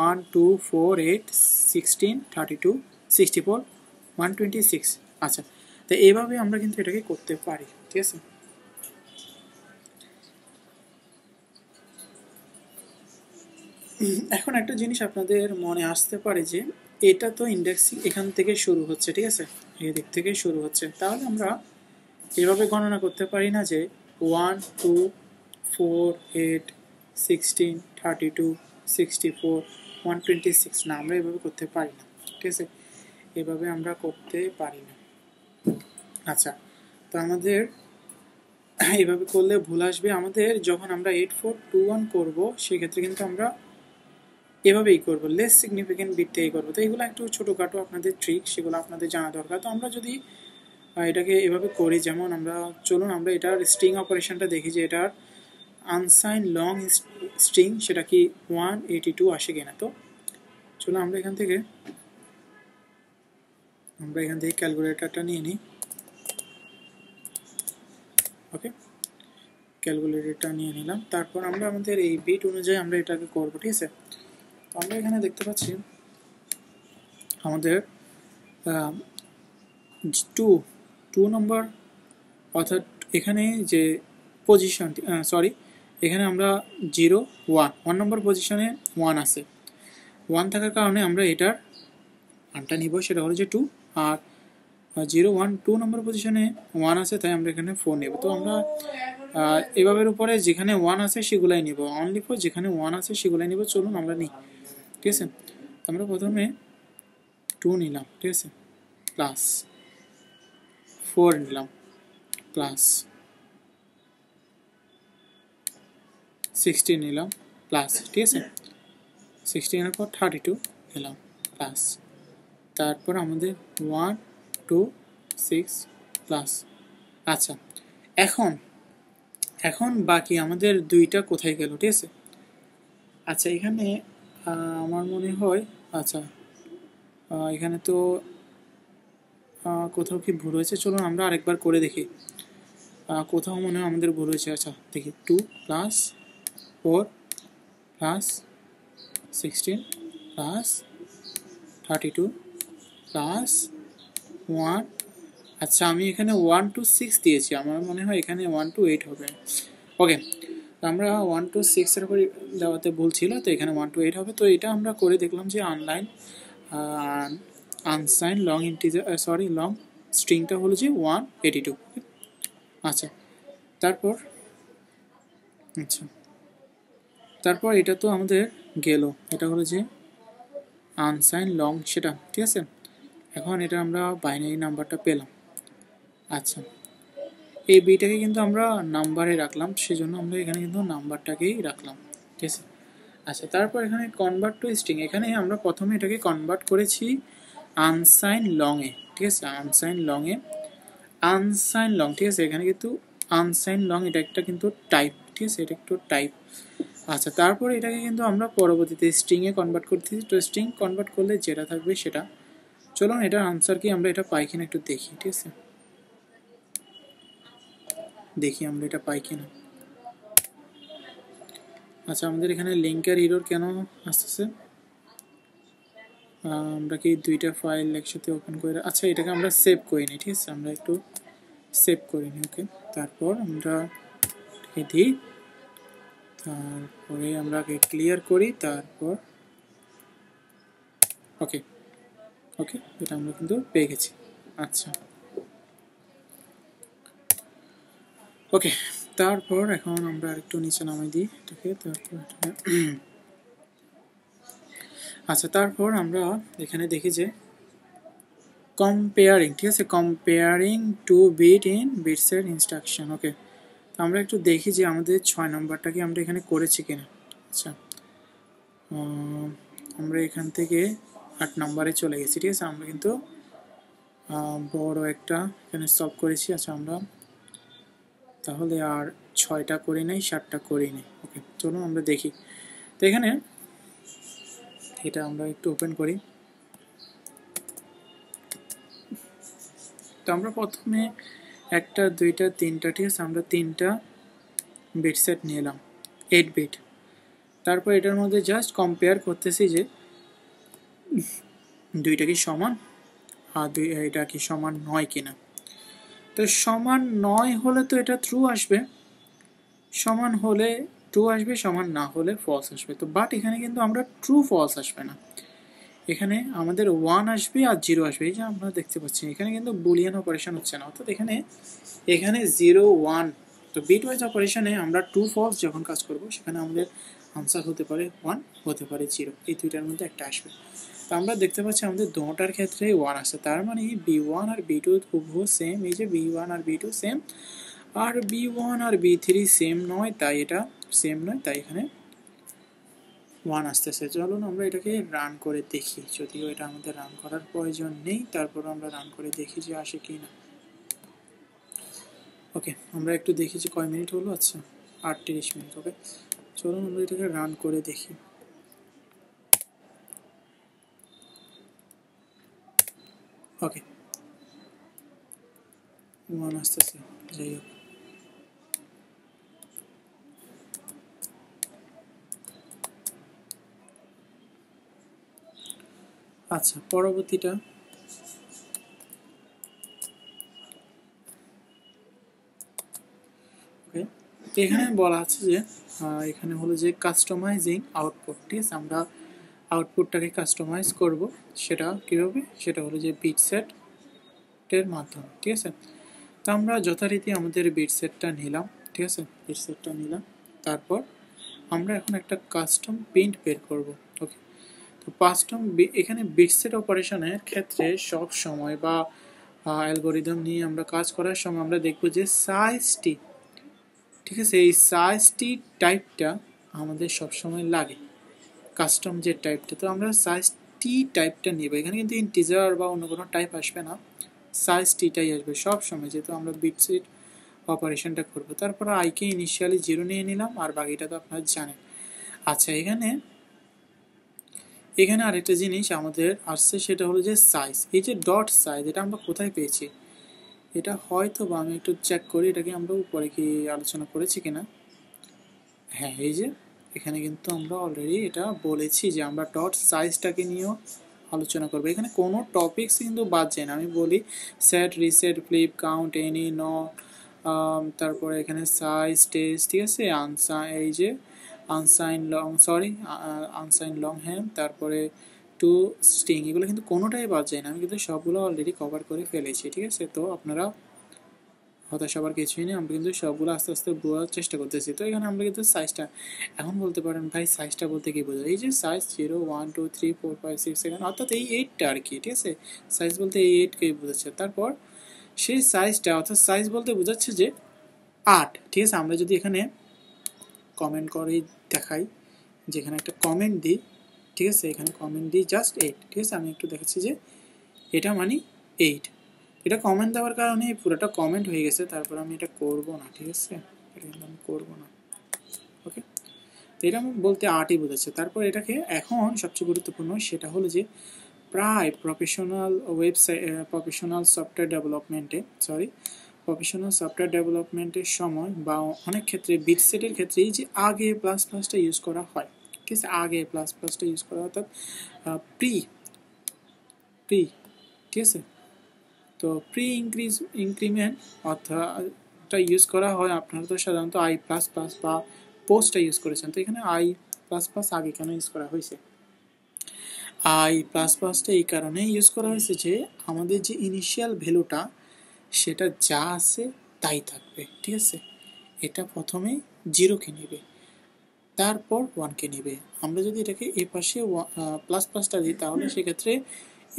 1 2 4 8 16 32 64 126। আচ্ছা, তো এইভাবে আমরা কিন্তু এটাকে করতে পারি, ঠিক আছে। এখন একটা জিনিস আপনাদের মনে আসতে পারে যে এটা তো ইন্ডেক্সিং এখান থেকে শুরু হচ্ছে, ঠিক আছে, এই দিক থেকে শুরু হচ্ছে, তাহলে আমরা এভাবে গণনা করতে পারি না যে 1 2 4 8 16 32 64 126, না, আমরা এভাবে করতে পারি না, ঠিক আছে, এভাবে আমরা করতে পারি না। আচ্ছা, তো আমাদের এইভাবে করলে ভুল আসবে। আমাদের যখন আমরা 8 4 2 1 করবো সেক্ষেত্রে কিন্তু আমরা এভাবেই করবো, লেস সিগনিফিক্যান্ট বিট থেকে করবো। তো এগুলো একটু ছোটোখাটো আপনাদের ট্রিক, সেগুলো আপনাদের জানা দরকার। তো আমরা যদি এটাকে এভাবে করি, যেমন আমরা চলুন আমরা এটার স্ট্রিং অপারেশনটা দেখি যে এটার আনসাইন লং স্ট্রিং সেটা কি 182 আসে কিনা। তো চলুন আমরা এখান থেকে ক্যালকুলেটরটা নিয়ে নিই, ওকে, ক্যালকুলেটরটা নিয়ে নিলাম। তারপর আমরা আমাদের এই বিট অনুযায়ী আমরা এটাকে করবো, ঠিক আছে। তো আমরা এখানে দেখতে পাচ্ছি আমাদের 2 নম্বর, অর্থাৎ এখানে যে পজিশনটি এখানে আমরা 0 1 নম্বর পজিশনে 1 আছে, 1 থাকার কারণে আমরা এটার মানটা নিব, সেটা হলো যে 2। আর 0 1 2 নম্বর পজিশনে 1 আছে, তাই আমরা এখানে 4 নেব। তো আমরা এভাবের উপরে যেখানে 1 আছে সেগুলাই নিব, অনলি ফর যেখানে 1 আছে সেগুলাই নিব। চলুন আমরা নিই, ঠিক আছে। আমরা প্রথমে 2 নিলাম, ঠিক আছে, প্লাস 4 নিলাম, প্লাস 16 নিলাম, প্লাস, ঠিক আছে, 16 এর পর 32 নিলাম, প্লাস, তারপর আমাদের 1 2 6 প্লাস। আচ্ছা, এখন বাকি আমাদের দুইটা কোথায় গেল, ঠিক আছে। আচ্ছা, এখানে আমার মনে হয়, আচ্ছা এখানে তো কোথাও কি ভুল হয়েছে, চলুন আমরা আরেকবার করে দেখি, কোথাও মনে হয় আমাদের ভুল হয়েছে। আচ্ছা দেখি, 2 প্লাস 4 প্লাস 16 প্লাস 32 প্লাস 1। আচ্ছা আমি এখানে 1 to 6 দিয়েছি, আমার মনে হয় এখানে 1 to 8 হবে। ওকে, আমরা 1 to 6 এর উপর দেওয়াতে ভুল ছিল, তো এখানে 1 to 8 হবে। তো এটা আমরা করে দেখলাম যে আনসাইন লং ইন্টিজার লং স্ট্রিংটা হলো যে 182। আচ্ছা তারপর এটা তো আমাদের গেল, এটা হলো যে আনসাইন লং সেটা, ঠিক আছে। এখন এটা আমরা বাইনারি নাম্বারটা পেলাম। আচ্ছা এই বিটাকে কিন্তু আমরা নাম্বারে রাখলাম, সেজন্য আমরা এখানে কিন্তু নাম্বারটাকেই রাখলাম, ঠিক আছে। আচ্ছা তারপর এখানে কনভার্ট টু স্ট্রিং, এখানে আমরা প্রথমে এটাকে কনভার্ট করেছি আনসাইন লংয়ে, ঠিক আছে। আনসাইন লং, ঠিক আছে। এখানে কিন্তু আনসাইন লং এটা একটা কিন্তু টাইপ, ঠিক আছে, এটা একটু টাইপ। আচ্ছা তারপরে এটাকে কিন্তু আমরা পরবর্তীতে স্ট্রিংয়ে কনভার্ট করতেছি। তো স্ট্রিং কনভার্ট করলে যেটা থাকবে সেটা, চলুন এটার আনসার কি আমরা এটা পাই কিনা একটু দেখি, ঠিক আছে। দেখি আমরা এটা পাই কিনা। আচ্ছা আমাদের এখানে লিঙ্কের এরর কেন আসতেছে, আমরা কি দুইটা ফাইল একসাথে ওপেন করে, আচ্ছা এটাকে আমরা সেভ করি নি, ঠিক আছে, আমরা একটু সেভ করি নি। ওকে তারপর আমরা দিই, তারপরে আমরা ক্লিয়ার করি, তারপর ওকে এটা আমরা কিন্তু পেয়ে গেছি। আচ্ছা ওকে তারপর এখন আমরা আরেকটু নিচে নামাই দিই এটাকে, তারপর আচ্ছা তারপর আমরা এখানে দেখি যে কম্পেয়ারিং, ঠিক আছে, comparing to bit in bitset instruction. Okay আমরা একটু দেখি যে আমাদের 6 নম্বরটা কি আমরা এখানে করেছি কিনা। আচ্ছা আমরা এখান থেকে 8 নম্বরে চলে গেছি, ঠিক আছে। আমরা কিন্তু বড় একটা এখানে সলভ করেছি। আচ্ছা আমরা তাহলে আর 6টা করি নাই, 7টা করি নাই। ওকে চলুন আমরা দেখি। তো এখানে এটা আমরা একটু ওপেন করি। তো আমরা প্রথমে 1টা 2টা 3টা, ঠিক আছে, আমরা 3টা বিট সেট নিলাম 8 বিট। তারপর এটার মধ্যে জাস্ট কম্পেয়ার করতেছি যে দুইটা কি সমান আর এটা কি সমান নয় কিনা। তো সমান নয় হলে তো এটা ট্রু আসবে, সমান হলে ট্রু আসবে, সমান না হলে ফলস আসবে। তো বাট এখানে কিন্তু আমরা ট্রু ফলস আসবে না, এখানে আমাদের 1 আসবে আর 0 আসবে। এই যে আমরা দেখতে পাচ্ছি এখানে কিন্তু বুলিয়ান অপারেশন হচ্ছে না, অর্থাৎ এখানে 0 1। তো বিট ওয়াইজ অপারেশনে আমরা ট্রু ফলস যখন কাজ করব সেখানে আমাদের আনসার হতে পারে 1, হতে পারে 0, এই দুইটার মধ্যে একটা আসবে। তো আমরা দেখতে পাচ্ছি আমাদের দুটোটার ক্ষেত্রে 1 আসছে, তার মানে B1 আর B2 হুবহু সেম। এই যে B1 আর B2 সেম, আর B1 আর B3 সেম নয়, তাই এটা সেম নয়, তাই এখানে 1 আসতেছে। চলুন আমরা এটাকে রান করে দেখি, যদিও এটা আমাদের রান করার প্রয়োজন নেই, তারপর আমরা রান করে দেখি যে আসে কি না। ওকে আমরা একটু দেখি যে কয় মিনিট হলো। আচ্ছা 38 মিনিট। ওকে চলুন আমরা এটাকে রান করে দেখি। ওকে 1 আসতেছে, যাই হোক। আচ্ছা পরবর্তীটা ওকে এখানে বলা আছে যে এখানে হলো যে কাস্টমাইজিং আউটপুট, ঠিক আছে। আমরা আউটপুটটাকে কাস্টমাইজ করব, সেটা কীভাবে, সেটা হলো যে বিট সেটের মাধ্যমে, ঠিক আছে। তো আমরা যথারীতি আমাদের বিট সেটটা নিলাম, ঠিক আছে, বিট সেটটা নিলাম। তারপর আমরা এখন একটা কাস্টম প্রিন্ট বের করব। ওকে তো এখানে বিট সেট অপারেশনের ক্ষেত্রে সব সময় বা অ্যালগোরিদম নিয়ে আমরা কাজ করার সময় আমরা দেখব যে সাইজটি, ঠিক আছে, এই সাইজটি টাইপটা আমাদের সবসময় লাগে, কাস্টম যে টাইপটা। তো আমরা সাইজটি টাইপটা নিব, এখানে কিন্তু ইন্টিজার বা অন্য কোনো টাইপ আসবে না, সাইজটিটাই আসবে সব সময়, যেহেতু আমরা বিট সেট অপারেশনটা করব। তারপর আইকে ইনিশিয়ালি 0 নিয়ে নিলাম, আর বাকিটা তো আপনারা জানেন। আচ্ছা এখানে আরেকটা জিনিস আমাদের আসছে, সেটা হলো যে সাইজ। এই যে ডট সাইজ, এটা আমরা কোথায় পেয়েছি, এটা হয়তো বা আমি একটু চেক করি, এটাকে আমরা উপরে কি আলোচনা করেছি কিনা। হ্যাঁ এই যে এখানে কিন্তু আমরা অলরেডি এটা বলেছি যে আমরা ডট সাইজটাকে নিয়েও আলোচনা করবো। এখানে কোনো টপিকস কিন্তু বাদ যায় না। আমি বলি set, reset, flip, count, any, none, তারপরে এখানে সাইজ, টেস্ট, ঠিক আছে, এই যে unsigned long, sorry unsigned long ham, তারপরে টু স্ট্রিং, এগুলো কিন্তু কোনোটাই বাদ যায় না। আমি কিন্তু সবগুলো অলরেডি কভার করে ফেলেছি, ঠিক আছে। তো আপনারা হতাশ হবার কিছুই নেই, আমরা কিন্তু সবগুলো আস্তে আস্তে বোঝার চেষ্টা করতেছি। তো এখানে আমরা কিন্তু সাইজটা এখন বলতে পারেন ভাই সাইজটা বলতে কী বোঝায়, এই যে সাইজ 0 1 2 3 4 5 6 7 অর্থাৎ এই 8টা আর কি, ঠিক আছে। সাইজ বলতে এই 8কেই বোঝাচ্ছে। তারপর সেই সাইজটা অর্থাৎ সাইজ বলতে বোঝাচ্ছে যে 8, ঠিক আছে। আমরা যদি এখানে কমেন্ট করে দেখাই, যেখানে একটা কমেন্ট দিই, ঠিক আছে, এখানে কমেন্ট দিই জাস্ট 8, ঠিক আছে। আমি একটু দেখাচ্ছি যে এটা মানে 8, এটা কমেন্ট দেওয়ার কারণে পুরোটা কমেন্ট হয়ে গেছে। তারপর আমি এটা করব না, ঠিক আছে, এটা কিন্তু আমি করবো না। ওকে, তো এটা বলতে 8ই বোঝাচ্ছে। তারপর এটাকে এখন সবচেয়ে গুরুত্বপূর্ণ সেটা হলো যে প্রায় প্রফেশনাল সফটওয়্যার ডেভেলপমেন্টের সময় বা অনেক ক্ষেত্রে বিটসেটের ক্ষেত্রে এই যে আগে প্লাস প্লাসটা ইউজ করা হয়, ঠিক আছে। আগে প্লাস প্লাসটা ইউজ করা অর্থাৎ প্রি, ঠিক আছে। তো প্রি ইনক্রিমেন্ট অর্থাৎ ইউজ করা হয়। আপনারা তো সাধারণত আই প্লাস প্লাস বা পোস্টটা ইউজ করেছেন। তো এখানে আই প্লাস প্লাস আগে কেন ইউজ করা হয়েছে? আই প্লাস প্লাসটা এই কারণে ইউজ করা হয়েছে যে আমাদের যে ইনিশিয়াল ভ্যালুটা সেটা যা আছে তাই থাকবে, ঠিক আছে। এটা প্রথমে 0কে নেবে, তারপর 1কে নেবে। আমরা যদি এটাকে এ পাশে প্লাস প্লাসটা দিই তাহলে সেক্ষেত্রে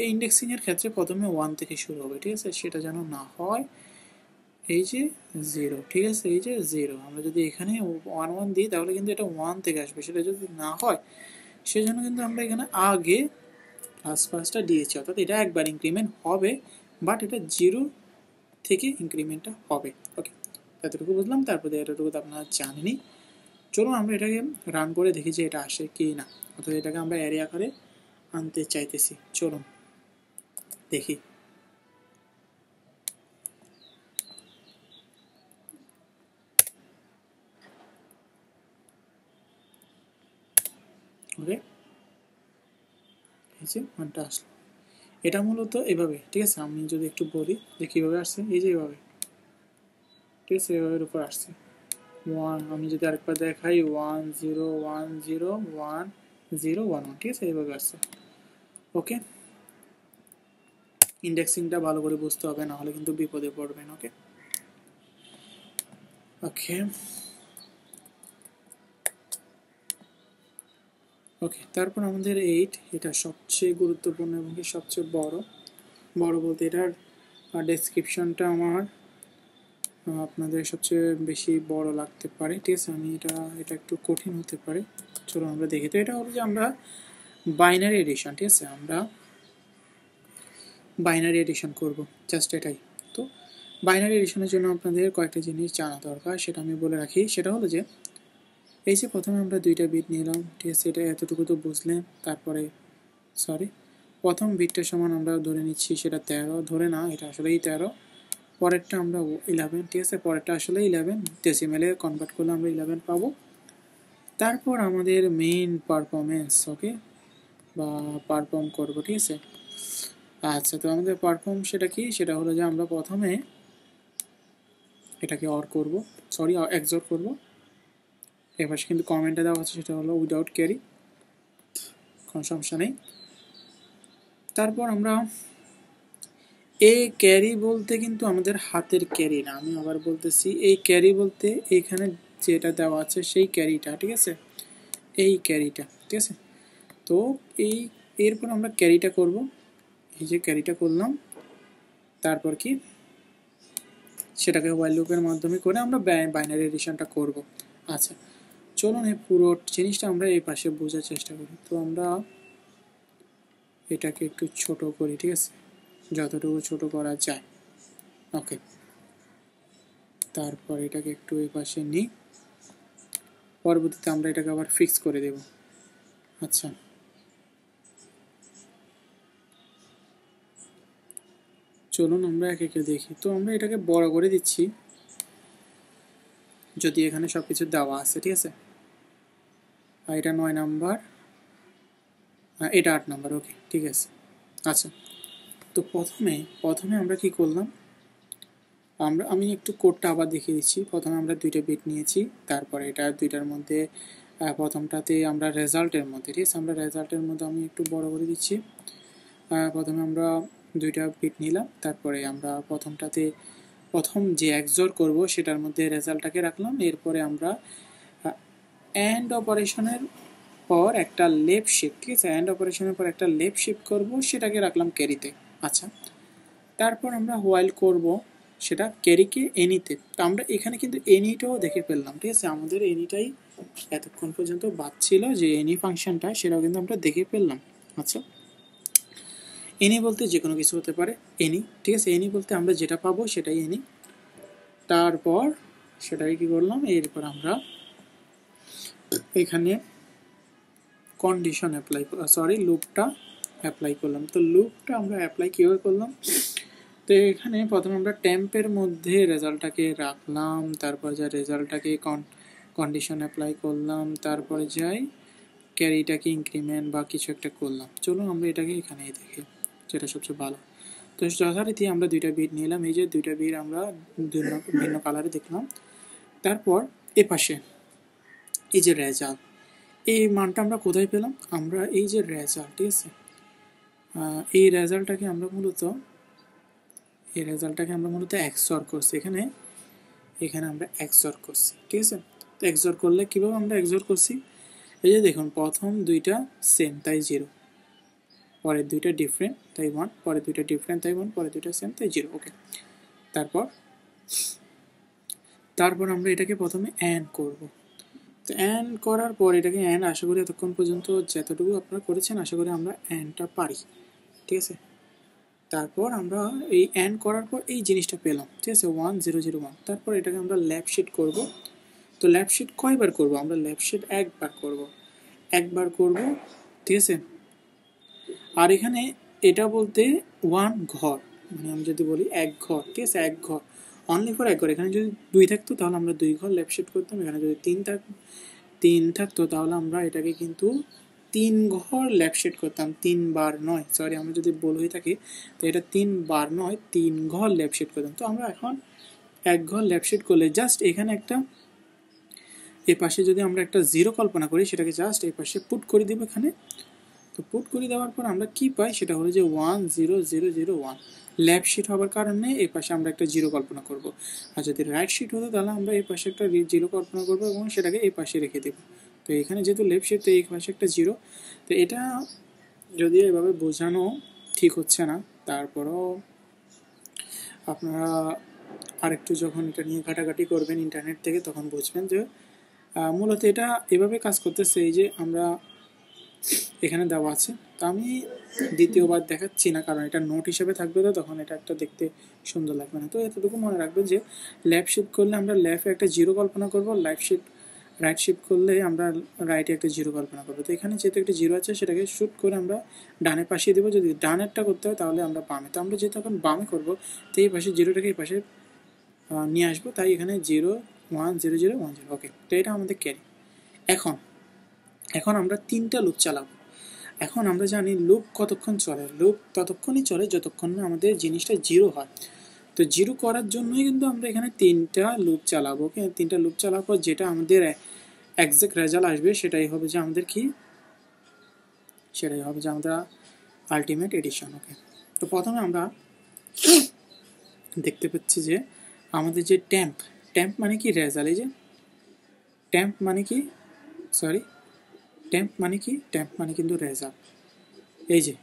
এই ইন্ডেক্সিংয়ের ক্ষেত্রে প্রথমে 1 থেকে শুরু হবে, ঠিক আছে। সেটা যেন না হয় এই যে 0, ঠিক আছে, এই যে 0। আমরা যদি এখানে 1 1 দিই তাহলে কিন্তু এটা 1 থেকে আসবে। সেটা যদি না হয় সেজন্য কিন্তু আমরা এখানে আগে প্লাস প্লাসটা দিয়েছি, অর্থাৎ এটা একবার ইনক্রিমেন্ট হবে, বাট এটা 0 থেকে ইনক্রিমেন্টটা হবে। ওকে, এতটুকু বুঝলাম। তারপরে এতটুকু তো আপনারা জানেনই। চলুন আমরা এটাকে রান করে দেখি যে এটা আসে কি না, অর্থাৎ এটাকে আমরা অ্যারে আকারে আনতে চাইতেছি। চলুন দেখি। ওকে, এই যে মানটা আসলো। এটা মূলত এভাবে, ঠিক আছে। আমি যদি একটু বলি যে কীভাবে আসছে, এই যে এভাবে, ঠিক আছে, এভাবে উপর আসছে 1। আমি যদি আরেকবার দেখাই 1 0 1 0 1 0 1 1, ঠিক আছে, এইভাবে আসছে। ওকে, ইন্ডেক্সিংটা ভালো করে বুঝতে হবে, না হলে কিন্তু বিপদে পড়বেন। ওকে ওকে ওকে, তারপর আমাদের 8, এটা সবচেয়ে গুরুত্বপূর্ণ এবং সবচেয়ে বড় বলতে এটার ডেসক্রিপশনটা আমার আপনাদের সবচেয়ে বেশি বড় লাগতে পারে, ঠিক আছে। আমি এটা একটু কঠিন হতে পারে। চলো আমরা দেখি। তো এটা হলো যে আমরা বাইনারি এডিশন, ঠিক আছে, আমরা বাইনারি এডিশন করব, জাস্ট এটাই। তো বাইনারি এডিশনের জন্য আপনাদের কয়েকটা জিনিস জানা দরকার, সেটা আমি বলে রাখি। সেটা হলো যে এই যে প্রথমে আমরা 2টা বিট নিলাম, ঠিক আছে, এটা এতটুকু তো বুঝলেন। তারপরে প্রথম বিটটার সমান আমরা ধরে নিচ্ছি সেটা 13, ধরে না, এটা আসলেই 13। পরেরটা আমরা 11, ঠিক আছে, পরেরটা আসলে 11, ডেসিমেলে কনভার্ট করলে আমরা 11 পাবো। তারপর আমাদের মেইন পারফরমেন্স, ওকে, বা পারফর্ম করবো, ঠিক আছে। আচ্ছা, তো আমাদের পারফর্ম সেটা কি? সেটা হলো যে আমরা প্রথমে এটাকে এক্সঅর করবো। এবার কিন্তু কমেন্টে দেওয়া আছে সেটা হলো উইদাউট ক্যারি, কোনো সমস্যা নেই। তারপর আমরা এই ক্যারি বলতে কিন্তু আমাদের হাতের ক্যারি না, আমি আবার বলতেছি, এই ক্যারি বলতে এইখানে যেটা দেওয়া আছে সেই ক্যারিটা, ঠিক আছে, এই ক্যারিটা, ঠিক আছে। তো এরপর আমরা ক্যারিটা করব, এই যে ক্যারিটা করলাম। তারপর কি সেটাকে হোয়াইল লুপের মাধ্যমে করে আমরা বাইনারি এডিশনটা করব। আচ্ছা, চলুন এই পুরো জিনিসটা আমরা এই পাশে বোঝার চেষ্টা করি। তো আমরা এটাকে একটু ছোট করি, ঠিক আছে, যতটুকু ছোট করা যায়। ওকে, তারপর এটাকে একটু এই পাশে নিই, পরবর্তীতে আমরা এটাকে আবার ফিক্স করে দেব। আচ্ছা, চলুন আমরা একে একে দেখি। তো আমরা এটাকে বড় করে দিচ্ছি, যদি এখানে সব কিছু দেওয়া আছে, ঠিক আছে। এটা 9 নাম্বার, এটা 8 নাম্বার। ওকে, ঠিক আছে। আচ্ছা, তো প্রথমে আমরা কি করলাম, আমি একটু কোডটা আবার দেখিয়ে দিচ্ছি। প্রথমে আমরা দুইটা বিট নিয়েছি, তারপরে এটা দুইটার মধ্যে প্রথমটাতে আমরা রেজাল্টের মধ্যে, ঠিক আছে, আমরা রেজাল্টের মধ্যে আমি একটু বড় করে দিচ্ছি। প্রথমে আমরা দুইটা বিট নিলাম, তারপরে আমরা প্রথম যে এক্সঅর করব সেটার মধ্যে রেজাল্টটাকে রাখলাম। এরপরে আমরা অ্যান্ড অপারেশনের পর একটা লেফট শিফট, ঠিক আছে, অ্যান্ড অপারেশনের পর একটা লেফট শিফট করব, সেটাকে রাখলাম ক্যারিতে। আচ্ছা, তারপর আমরা হোয়াইল করব সেটা ক্যারিকে এনিতে। তো আমরা এখানে কিন্তু এনিটাও দেখে ফেললাম, ঠিক আছে, আমাদের এনিটাই এতক্ষণ পর্যন্ত বাদ ছিল, যে এনি ফাংশনটা সেটাও কিন্তু আমরা দেখে ফেললাম। আচ্ছা, এনি বলতে যে কোনো কিছু হতে পারে এনি, ঠিক আছে, এনি বলতে আমরা যেটা পাবো সেটাই এনি। তারপর সেটাই কি করলাম, এরপর আমরা এখানে কন্ডিশন লুপটা অ্যাপ্লাই করলাম। তো লুপটা আমরা অ্যাপ্লাই কীভাবে করলাম, তো এখানে প্রথমে আমরা টেম্পের মধ্যে রেজাল্টটাকে রাখলাম, তারপর যা রেজাল্টটাকে কন্ডিশন অ্যাপ্লাই করলাম, তারপরে যাই ক্যারিটাকে ইনক্রিমেন্ট বা কিছু একটা করলাম। চলুন আমরা এটাকে এখানেই দেখি, যেটা সবচেয়ে ভালো। তো যথারীতি আমরা দুইটা বিট নিলাম, এই যে দুইটা বিট আমরা ভিন্ন কালারে দেখলাম। তারপর এপাশে এই যে রেজাল্ট, এই মানটা আমরা কোথায় পেলাম, আমরা এই যে রেজাল্ট, ঠিক আছে, এই রেজাল্টটাকে আমরা মূলত এক্সঅর করছি, এখানে আমরা এক্সঅর করছি, ঠিক আছে। তো এক্সঅর করলে কীভাবে আমরা এক্সঅর করছি, এই যে দেখুন, প্রথম দুইটা সেম তাই 0, পরের দুইটা ডিফারেন্ট তাই 1, পরের দুইটা ডিফারেন্ট তাই 1, পরের দুইটা সেম তাই 0। ওকে, তারপর আমরা এটাকে প্রথমে অ্যান্ড করব। তো অ্যান্ড করার পর এটাকে অ্যান্ড, আশা করি এতক্ষণ পর্যন্ত যতটুকু আপনারা করেছেন আশা করি আমরা অ্যান্ডটা পারি, ঠিক আছে। তারপর আমরা এই অ্যান্ড করার পর এই জিনিসটা পেলাম, ঠিক আছে, 1 0 0 1। তারপর এটাকে আমরা লেফট শিফট করব। তো লেফট শিফট কয়বার করব, আমরা লেফট শিফট একবার করব, ঠিক আছে। আর এখানে এটা বলতে 1 ঘর, মানে আমি যদি বলি 1 ঘর, ঠিক আছে, 1 ঘর, অনলি ফর 1 ঘর। এখানে যদি 2 থাকতো তাহলে আমরা 2 ঘর লেফট শিফট করতাম, এখানে যদি 3 থাকতো তাহলে আমরা এটাকে কিন্তু 3 ঘর লেফট শিফট করতাম, 3 বার নয়, সরি, আমরা যদি ভুল হয়ে থাকি, তো এটা 3 বার নয়, 3 ঘর লেফট শিফট করতাম। তো আমরা এখন 1 ঘর লেফট শিফট করলে জাস্ট এখানে একটা, এই পাশে যদি আমরা একটা 0 কল্পনা করি, সেটাকে জাস্ট এই পাশে পুট করে দেবো এখানে। তো পুট করে দেওয়ার পর আমরা কি পাই, সেটা হলো যে 1 0 0 0 1। লেফট শিফট হওয়ার কারণে এই পাশে আমরা একটা 0 কল্পনা করব, আর যদি রাইট শিফট হতো তাহলে আমরা এই পাশে একটা 0 কল্পনা করব এবং সেটাকে এই পাশে রেখে দেবো। তো এখানে যেহেতু লেফট শিফট, তো এই পাশে একটা 0। তো এটা যদিও এভাবে বোঝানো ঠিক হচ্ছে না, তারপরও আপনারা আরেকটু যখন এটা নিয়ে ঘাটাঘাটি করবেন ইন্টারনেট থেকে, তখন বুঝবেন যে মূলত এটা এভাবে কাজ করতেছে। এই যে আমরা এখানে দেওয়া আছে, তো আমি দ্বিতীয়বার দেখাচ্ছি না, কারণ এটা নোট হিসেবে থাকবে, তো তখন এটা একটা দেখতে সুন্দর লাগবে না। তো এতটুকু মনে রাখবেন যে লেফট শিফট করলে আমরা লেফটে একটা 0 কল্পনা করব, রাইট শিফট করলে আমরা রাইটে একটা 0 কল্পনা করবো। তো এখানে যেহেতু একটা 0 আছে, সেটাকে শুট করে আমরা ডানে পাশে দেবো। যদি ডানেরটা করতে হয় তাহলে আমরা বামে, তো আমরা যেহেতু এখন বামে করবো, তো এই পাশে 0টাকে এই পাশে নিয়ে আসবো, তাই এখানে 0 1 0 0 1 0। ওকে, তো এটা আমাদের ক্যারি। এখন আমরা 3টা লুপ চালাবো। এখন আমরা জানি লুপ কতক্ষণ চলে, লুপ ততক্ষণই চলে যতক্ষণ না আমাদের জিনিসটা 0 হয়। তো 0 করার জন্যই কিন্তু আমরা এখানে 3টা লুপ চালাবো। ওকে, 3টা লুপ চালার পর যেটা আমাদের এক্সাক্ট রেজাল্ট আসবে সেটাই হবে যে আমাদের আলটিমেট এডিশন। ওকে, তো প্রথমে আমরা দেখতে পাচ্ছি যে আমাদের যে টেম্প মানে কি রেজাল্ট, এই যে টেম্প মানে কিন্তু রেজাল্ট, এই যে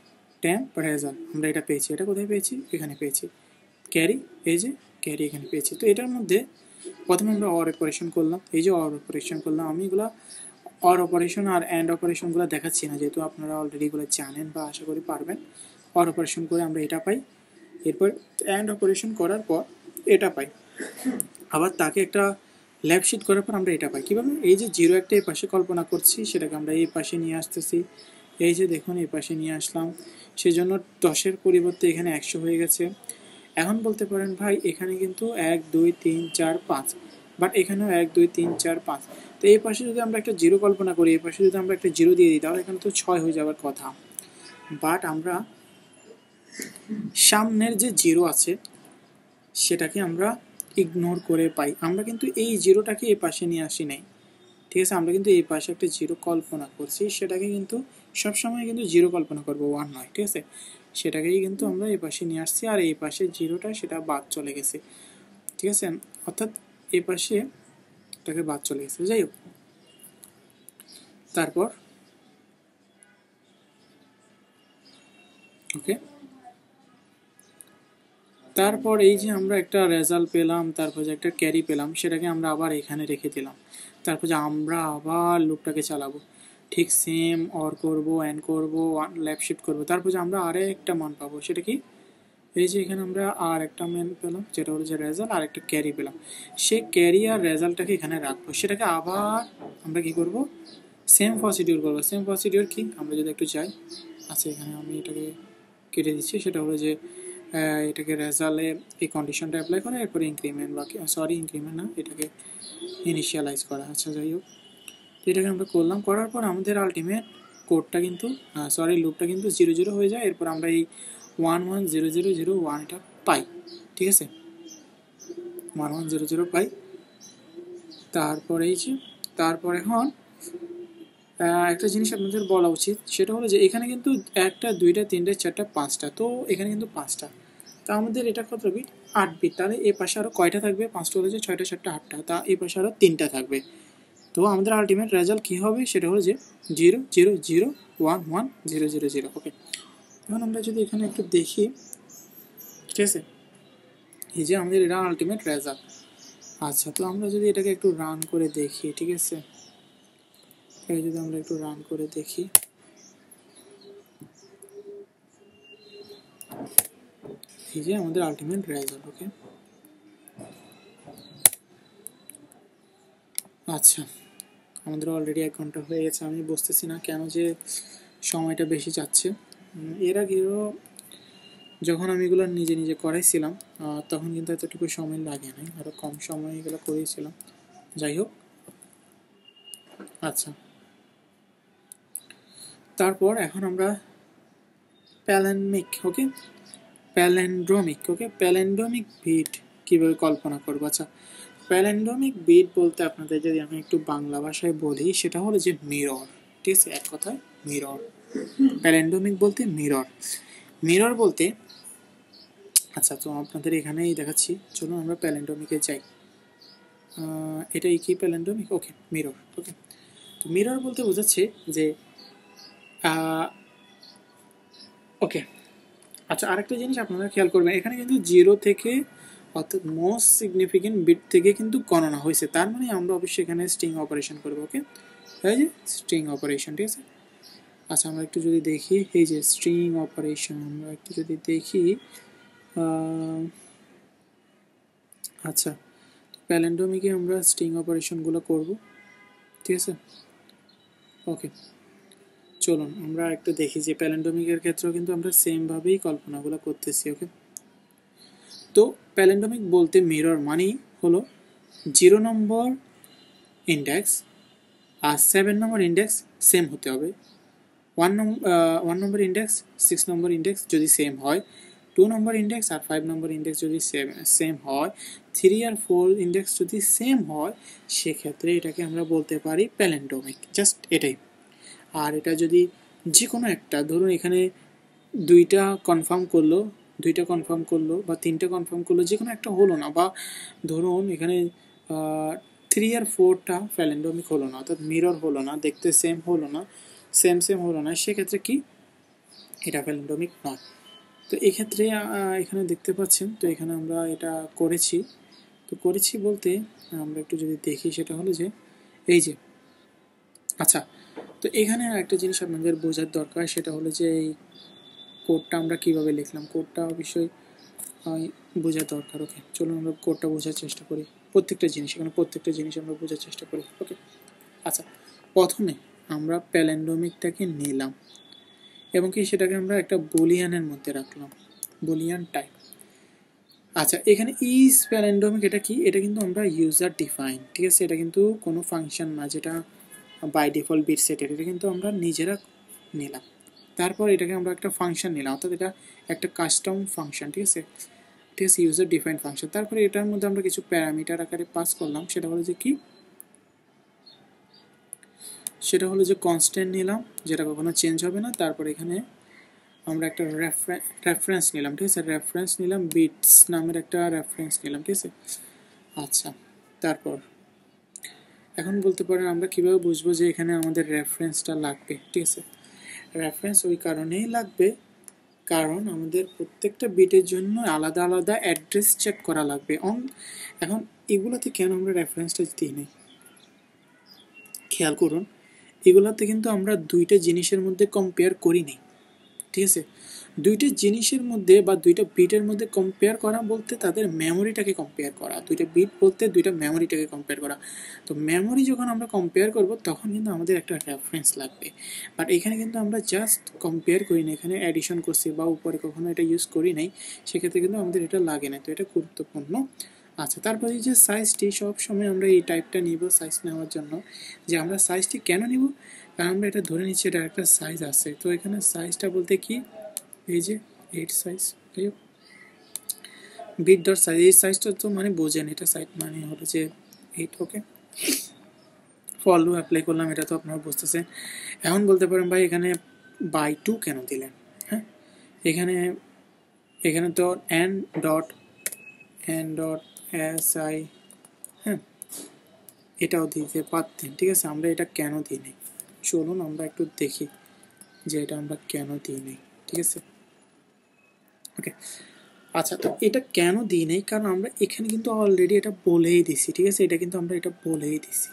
টেম্প রেজাল্ট আমরা এটা পেয়েছি। এটা কোথায় পেয়েছি, এখানে পেয়েছি। ক্যারি, এই যে ক্যারি এখানে পেয়েছি। তো এটার মধ্যে প্রথমে আমরা অর অপারেশন করলাম, এই যে অর অপারেশন করলাম। আমি এগুলো অর অপারেশন আর অ্যান্ড অপারেশনগুলো দেখাচ্ছি না, যেহেতু আপনারা অলরেডি এগুলো জানেন বা আশা করি পারবেন। অর অপারেশন করে আমরা এটা পাই, এরপর অ্যান্ড অপারেশন করার পর এটা পাই, আবার তাকে একটা লেফট শিফট করার পর আমরা এটা পাই। কীভাবে, এই যে 0 একটা এই পাশে কল্পনা করছি, সেটাকে আমরা এই পাশে নিয়ে আসতেছি, এই যে দেখুন এই পাশে নিয়ে আসলাম, সেই জন্য 10-এর পরিবর্তে এখানে 100 হয়ে গেছে। এখন বলতে পারেন ভাই এখানে কিন্তু 1 2 3 4 5, বাট এখানেও 1 2 3 4 5। তো এই পাশে যদি আমরা একটা জিরো কল্পনা করি, এই পাশে যদি আমরা একটা জিরো দিয়ে দিই, তাহলে এখানে তো 6 হয়ে যাওয়ার কথা। বাট আমরা সামনের যে জিরো আছে সেটাকে আমরা ইগনোর করে পাই। আমরা কিন্তু এই জিরোটাকে এই পাশে নিয়ে আসি নাই, ঠিক আছে? আমরা কিন্তু এই পাশে একটা জিরো কল্পনা করছি, সেটাকে কিন্তু সবসময় কিন্তু জিরো কল্পনা করবো, 1 নয়, ঠিক আছে? সেটাকেই কিন্তু আমরা এই পাশে নিয়ে আসছি, আর এই পাশে জিরোটা সেটা বাদ চলে গেছে, ঠিক আছে? অর্থাৎ এই পাশে এটাকে বাদ চলে গেছে। যাই হোক, তারপর ওকে, তারপর এই যে আমরা একটা রেজাল্ট পেলাম, তারপর যে একটা ক্যারি পেলাম, সেটাকে আমরা আবার এখানে রেখে দিলাম। তারপর যে আমরা আবার লুপটাকে চালাবো, ঠিক সেম অর করবো, অ্যান্ড করবো, লেফট শিফট করবো। তারপর যে আমরা আরে একটা মান পাবো, সেটা কি? এই যে এখানে আমরা আর একটা মান পেলাম, যেটা হলো যে রেজাল্ট, আর একটা ক্যারি পেলাম। সেই ক্যারি আর রেজাল্টটাকে এখানে রাখবো, সেটাকে আবার আমরা কি করব? সেম প্রসিডিউর করবো। সেম প্রসিডিউর কি? আমরা যদি একটু চাই, আচ্ছা এখানে আমি এটাকে কেটে দিচ্ছি। সেটা হলো যে এটাকে রেজাল্টে এই কন্ডিশনটা অ্যাপ্লাই করা, এরপরে ইনক্রিমেন্ট বা ইনক্রিমেন্ট না, এটাকে ইনিশিয়ালাইজ করা। আচ্ছা যাই হোক, তো এটাকে আমরা করলাম, করার পর আমাদের আলটিমেট কোডটা কিন্তু লুপটা কিন্তু 0 0 হয়ে যায়। এরপর আমরা এই 1 1 0 0 0 1 এটা পাই, ঠিক আছে? 1 1 0 0 পাই। তারপর এই যে তারপর এখন একটা জিনিস আপনাদের বলা উচিত, সেটা হলো যে এখানে কিন্তু 1টা 2টা 3টা 4টা 5টা, তো এখানে কিন্তু 5টা। তা আমাদের এটা কত বিট? 8 বিট। তাহলে এই পাশে আরও কয়টা থাকবে? 5টা হলে যে 6টা 7টা 8টা, তা এই পাশে আরও 3টা থাকবে। তো আমাদের আলটিমেট রেজাল্ট কী হবে? সেটা হলো যে 0 0 0 1 1 0 0 0। ওকে, এখন আমরা যদি এখানে একটু দেখি, ঠিক আছে, এই যে আমাদের এটা আলটিমেট রেজাল্ট। আচ্ছা, তো আমরা যদি এটাকে একটু রান করে দেখি, ঠিক আছে, এই যদি আমরা একটু রান করে দেখি, এই যে আমাদের আলটিমেট রেজাল্ট। ওকে, আচ্ছা, আমাদের অলরেডি 1 ঘন্টা হয়ে গেছে। আমি বুঝতেছি না কেন যে সময়টা বেশি যাচ্ছে। এর আগেও যখন আমি এগুলো নিজে নিজে করাইছিলাম, তখন কিন্তু এতটুকু সময় লাগে নাই, আরও কম সময় এগুলো করিয়েছিলাম। যাই হোক, আচ্ছা, তারপর এখন আমরা প্যালেন্ড্রোমিক বিট কীভাবে কল্পনা করবো? আচ্ছা, প্যালেন্ড্রোমিক বিট বলতে আপনাদের যদি আমি একটু বাংলা ভাষায় বলি, সেটা হলো যে মিরর, ঠিক আছে? এক কথায় মিরর। প্যালেন্ড্রোমিক বলতে মিরর। মিরর বলতে, আচ্ছা, তো আপনাদের এখানেই দেখাচ্ছি, চলুন আমরা প্যালেন্ড্রোমিকে যাই। এটাই কি প্যালেন্ড্রোমিক? ওকে, মিরর। ওকে, তো মিরর বলতে বোঝাচ্ছে যে ওকে, আচ্ছা, আরেকটা জিনিস আপনারা খেয়াল করবেন, এখানে কিন্তু 0 থেকে, অর্থাৎ মোস্ট সিগনিফিকেন্ট বিট থেকে কিন্তু গণনা হয়েছে। তার মানে আমরা অবশ্যই এখানে স্ট্রিং অপারেশন করবো। ওকে, এই যে স্ট্রিং অপারেশন, ঠিক আছে? আচ্ছা, আমরা একটু যদি দেখি, এই যে স্ট্রিং অপারেশন, আমরা একটু যদি দেখি, আচ্ছা, প্যালেন্ড্রোমিকে আমরা স্ট্রিং অপারেশনগুলো করব, ঠিক আছে? ওকে, চলুন আমরা একটু দেখি যে প্যালেন্ড্রোমিকের ক্ষেত্রেও কিন্তু আমরা সেমভাবেই কল্পনাগুলো করতেছি। ওকে, তো প্যালেন্ড্রোমিক বলতে মিরর মানেই হলো 0 নম্বর ইন্ডেক্স আর 7 নম্বর ইন্ডেক্স সেম হতে হবে। 1 নম্বর ইন্ডেক্স 6 নম্বর ইন্ডেক্স যদি সেম হয়, 2 নম্বর ইন্ডেক্স আর 5 নম্বর ইন্ডেক্স যদি সেম হয়, 3 আর 4 ইন্ডেক্স যদি সেম হয়, সেক্ষেত্রে এটাকে আমরা বলতে পারি প্যালেন্ড্রোমিক। জাস্ট এটাই। আর এটা যদি যে কোনো একটা, ধরুন এখানে 2টা কনফার্ম করলো বা 3টে কনফার্ম করলো, যে কোনো একটা হলো না, বা ধরুন এখানে 3 আর 4টা প্যালেন্ড্রোমিক হলো না, অর্থাৎ মিরর হলো না, দেখতে সেম হলো না, সেম হলো না, সেক্ষেত্রে কি এটা প্যালেন্ড্রোমিক নয়। তো এক্ষেত্রে এখানে দেখতে পাচ্ছেন, তো এখানে আমরা এটা করেছি বলতে আমরা একটু যদি দেখি, সেটা হলো যে এই যে, আচ্ছা, তো এখানে একটা জিনিস আপনাদের বোঝার দরকার, সেটা হলো যে এই কোডটা আমরা কীভাবে লিখলাম, কোডটা অবশ্যই বোঝার দরকার। ওকে, চলুন আমরা কোডটা বোঝার চেষ্টা করি, প্রত্যেকটা জিনিস আমরা বোঝার চেষ্টা করি। ওকে, আচ্ছা, প্রথমে আমরা প্যালেন্ড্রোমিকটাকে নিলাম এবং কি সেটাকে আমরা একটা বুলিয়ানের মধ্যে রাখলাম, বুলিয়ান টাইপ। আচ্ছা, এখানে ইজ প্যারান্ডমিক এটা কি? এটা কিন্তু আমরা ইউজার ডিফাইন, ঠিক আছে? এটা কিন্তু কোনো ফাংশন না যেটা বাই ডিফল্ট বিট সেটের, এটা কিন্তু আমরা নিজেরা নিলাম। তারপর এটাকে আমরা একটা ফাংশন নিলাম, অর্থাৎ এটা একটা কাস্টম ফাংশন, ঠিক আছে? ঠিক আছে, ইউজার ডিফাইন ফাংশন। তারপরে এটার মধ্যে আমরা কিছু প্যারামিটার আকারে পাস করলাম, সেটা হলো যে কি? সেটা হলো যে কনস্ট্যান্ট নিলাম, যেটা কখনো চেঞ্জ হবে না। তারপর এখানে আমরা একটা রেফারেন্স নিলাম, ঠিক আছে? রেফারেন্স নিলাম, বিটস নামের একটা রেফারেন্স নিলাম, ঠিক আছে? আচ্ছা, তারপর এখন বলতে পারেন আমরা কিভাবে বুঝবো যে এখানে আমাদের রেফারেন্সটা লাগবে, ঠিক আছে? রেফারেন্স ওই কারণেই লাগবে কারণ আমাদের প্রত্যেকটা বিটের জন্য আলাদা আলাদা অ্যাড্রেস চেক করা লাগবে। এখন এগুলোতে কেন আমরা রেফারেন্সটা দিই নাই খেয়াল করুন, এগুলোতে কিন্তু আমরা দুইটা জিনিসের মধ্যে কম্পেয়ার করি নাই, ঠিক আছে? দুইটা জিনিসের মধ্যে বা দুইটা বিটের মধ্যে কম্পেয়ার করা বলতে তাদের মেমোরিটাকে কম্পেয়ার করা, দুইটা বিট বলতে দুইটা মেমোরিটাকে কম্পেয়ার করা। তো মেমোরি যখন আমরা কম্পেয়ার করব তখন কিন্তু আমাদের একটা রেফারেন্স লাগবে, বাট এখানে কিন্তু আমরা জাস্ট কম্পেয়ার করি না, এখানে অ্যাডিশন করছি বা উপরে কখনো এটা ইউজ করি নাই, সেক্ষেত্রে কিন্তু আমাদের এটা লাগে না। তো এটা গুরুত্বপূর্ণ। আচ্ছা, তারপরে এই যে সাইজটি, সবসময় আমরা এই টাইপটা নিব সাইজ নেওয়ার জন্য, যে আমরা সাইজটি কেন নিব? কারণ আমরা এটা ধরে নিচ্ছি এটা একটা সাইজ আছে। তো এখানে সাইজটা বলতে কি, এই যে 8 সাইজ, তাই হোক বিট ডট সাইজ, এই সাইজটা তো মানে বোঝেন, এটা সাইজ মানে হলো যে 8। ওকে, ফর লুপ অ্যাপ্লাই করলাম, এটা তো আপনারা বুঝতেছেন। এখন বলতে পারেন ভাই এখানে বাই 2 কেন দিলেন? হ্যাঁ, এখানে এখানে তো এন ডট এস আই, হ্যাঁ, এটাও দিতে পারতেন, ঠিক আছে? আমরা এটা কেন দিই নাই চলুন আমরা একটু দেখি যে এটা আমরা কেন দিই নাই, ঠিক আছে? ওকে, আচ্ছা, তো এটা কেন দিই নাই? কারণ আমরা এখানে কিন্তু অলরেডি এটা বলেই দিছি, ঠিক আছে? এটা কিন্তু আমরা এটা বলেই দিছি,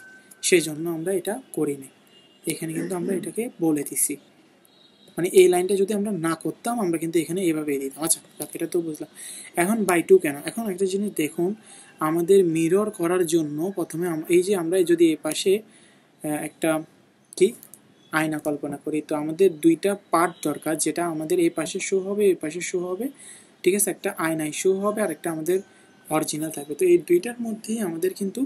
সেই জন্য আমরা এটা করি নাই। এখানে কিন্তু আমরা এটাকে বলে দিছি, মানে এই লাইনটা যদি আমরা না করতাম আমরা কিন্তু এখানে এভাবেই দিতাম। আচ্ছা, এটা তো বুঝলাম। এখন বাই 2 কেন? এখন একটা জিনিস দেখুন, আমাদের মিরর করার জন্য প্রথমে এই যে আমরা যদি এ পাশে একটা কি আয়না কল্পনা করি, তো আমাদের দুইটা পার্ট দরকার, যেটা আমাদের এই পাশে শো হবে, এই পাশে শো হবে, ঠিক আছে? একটা আয়নায় শো হবে আর একটা আমাদের অরিজিনাল থাকবে। তো এই দুইটার মধ্যেই আমাদের কিন্তু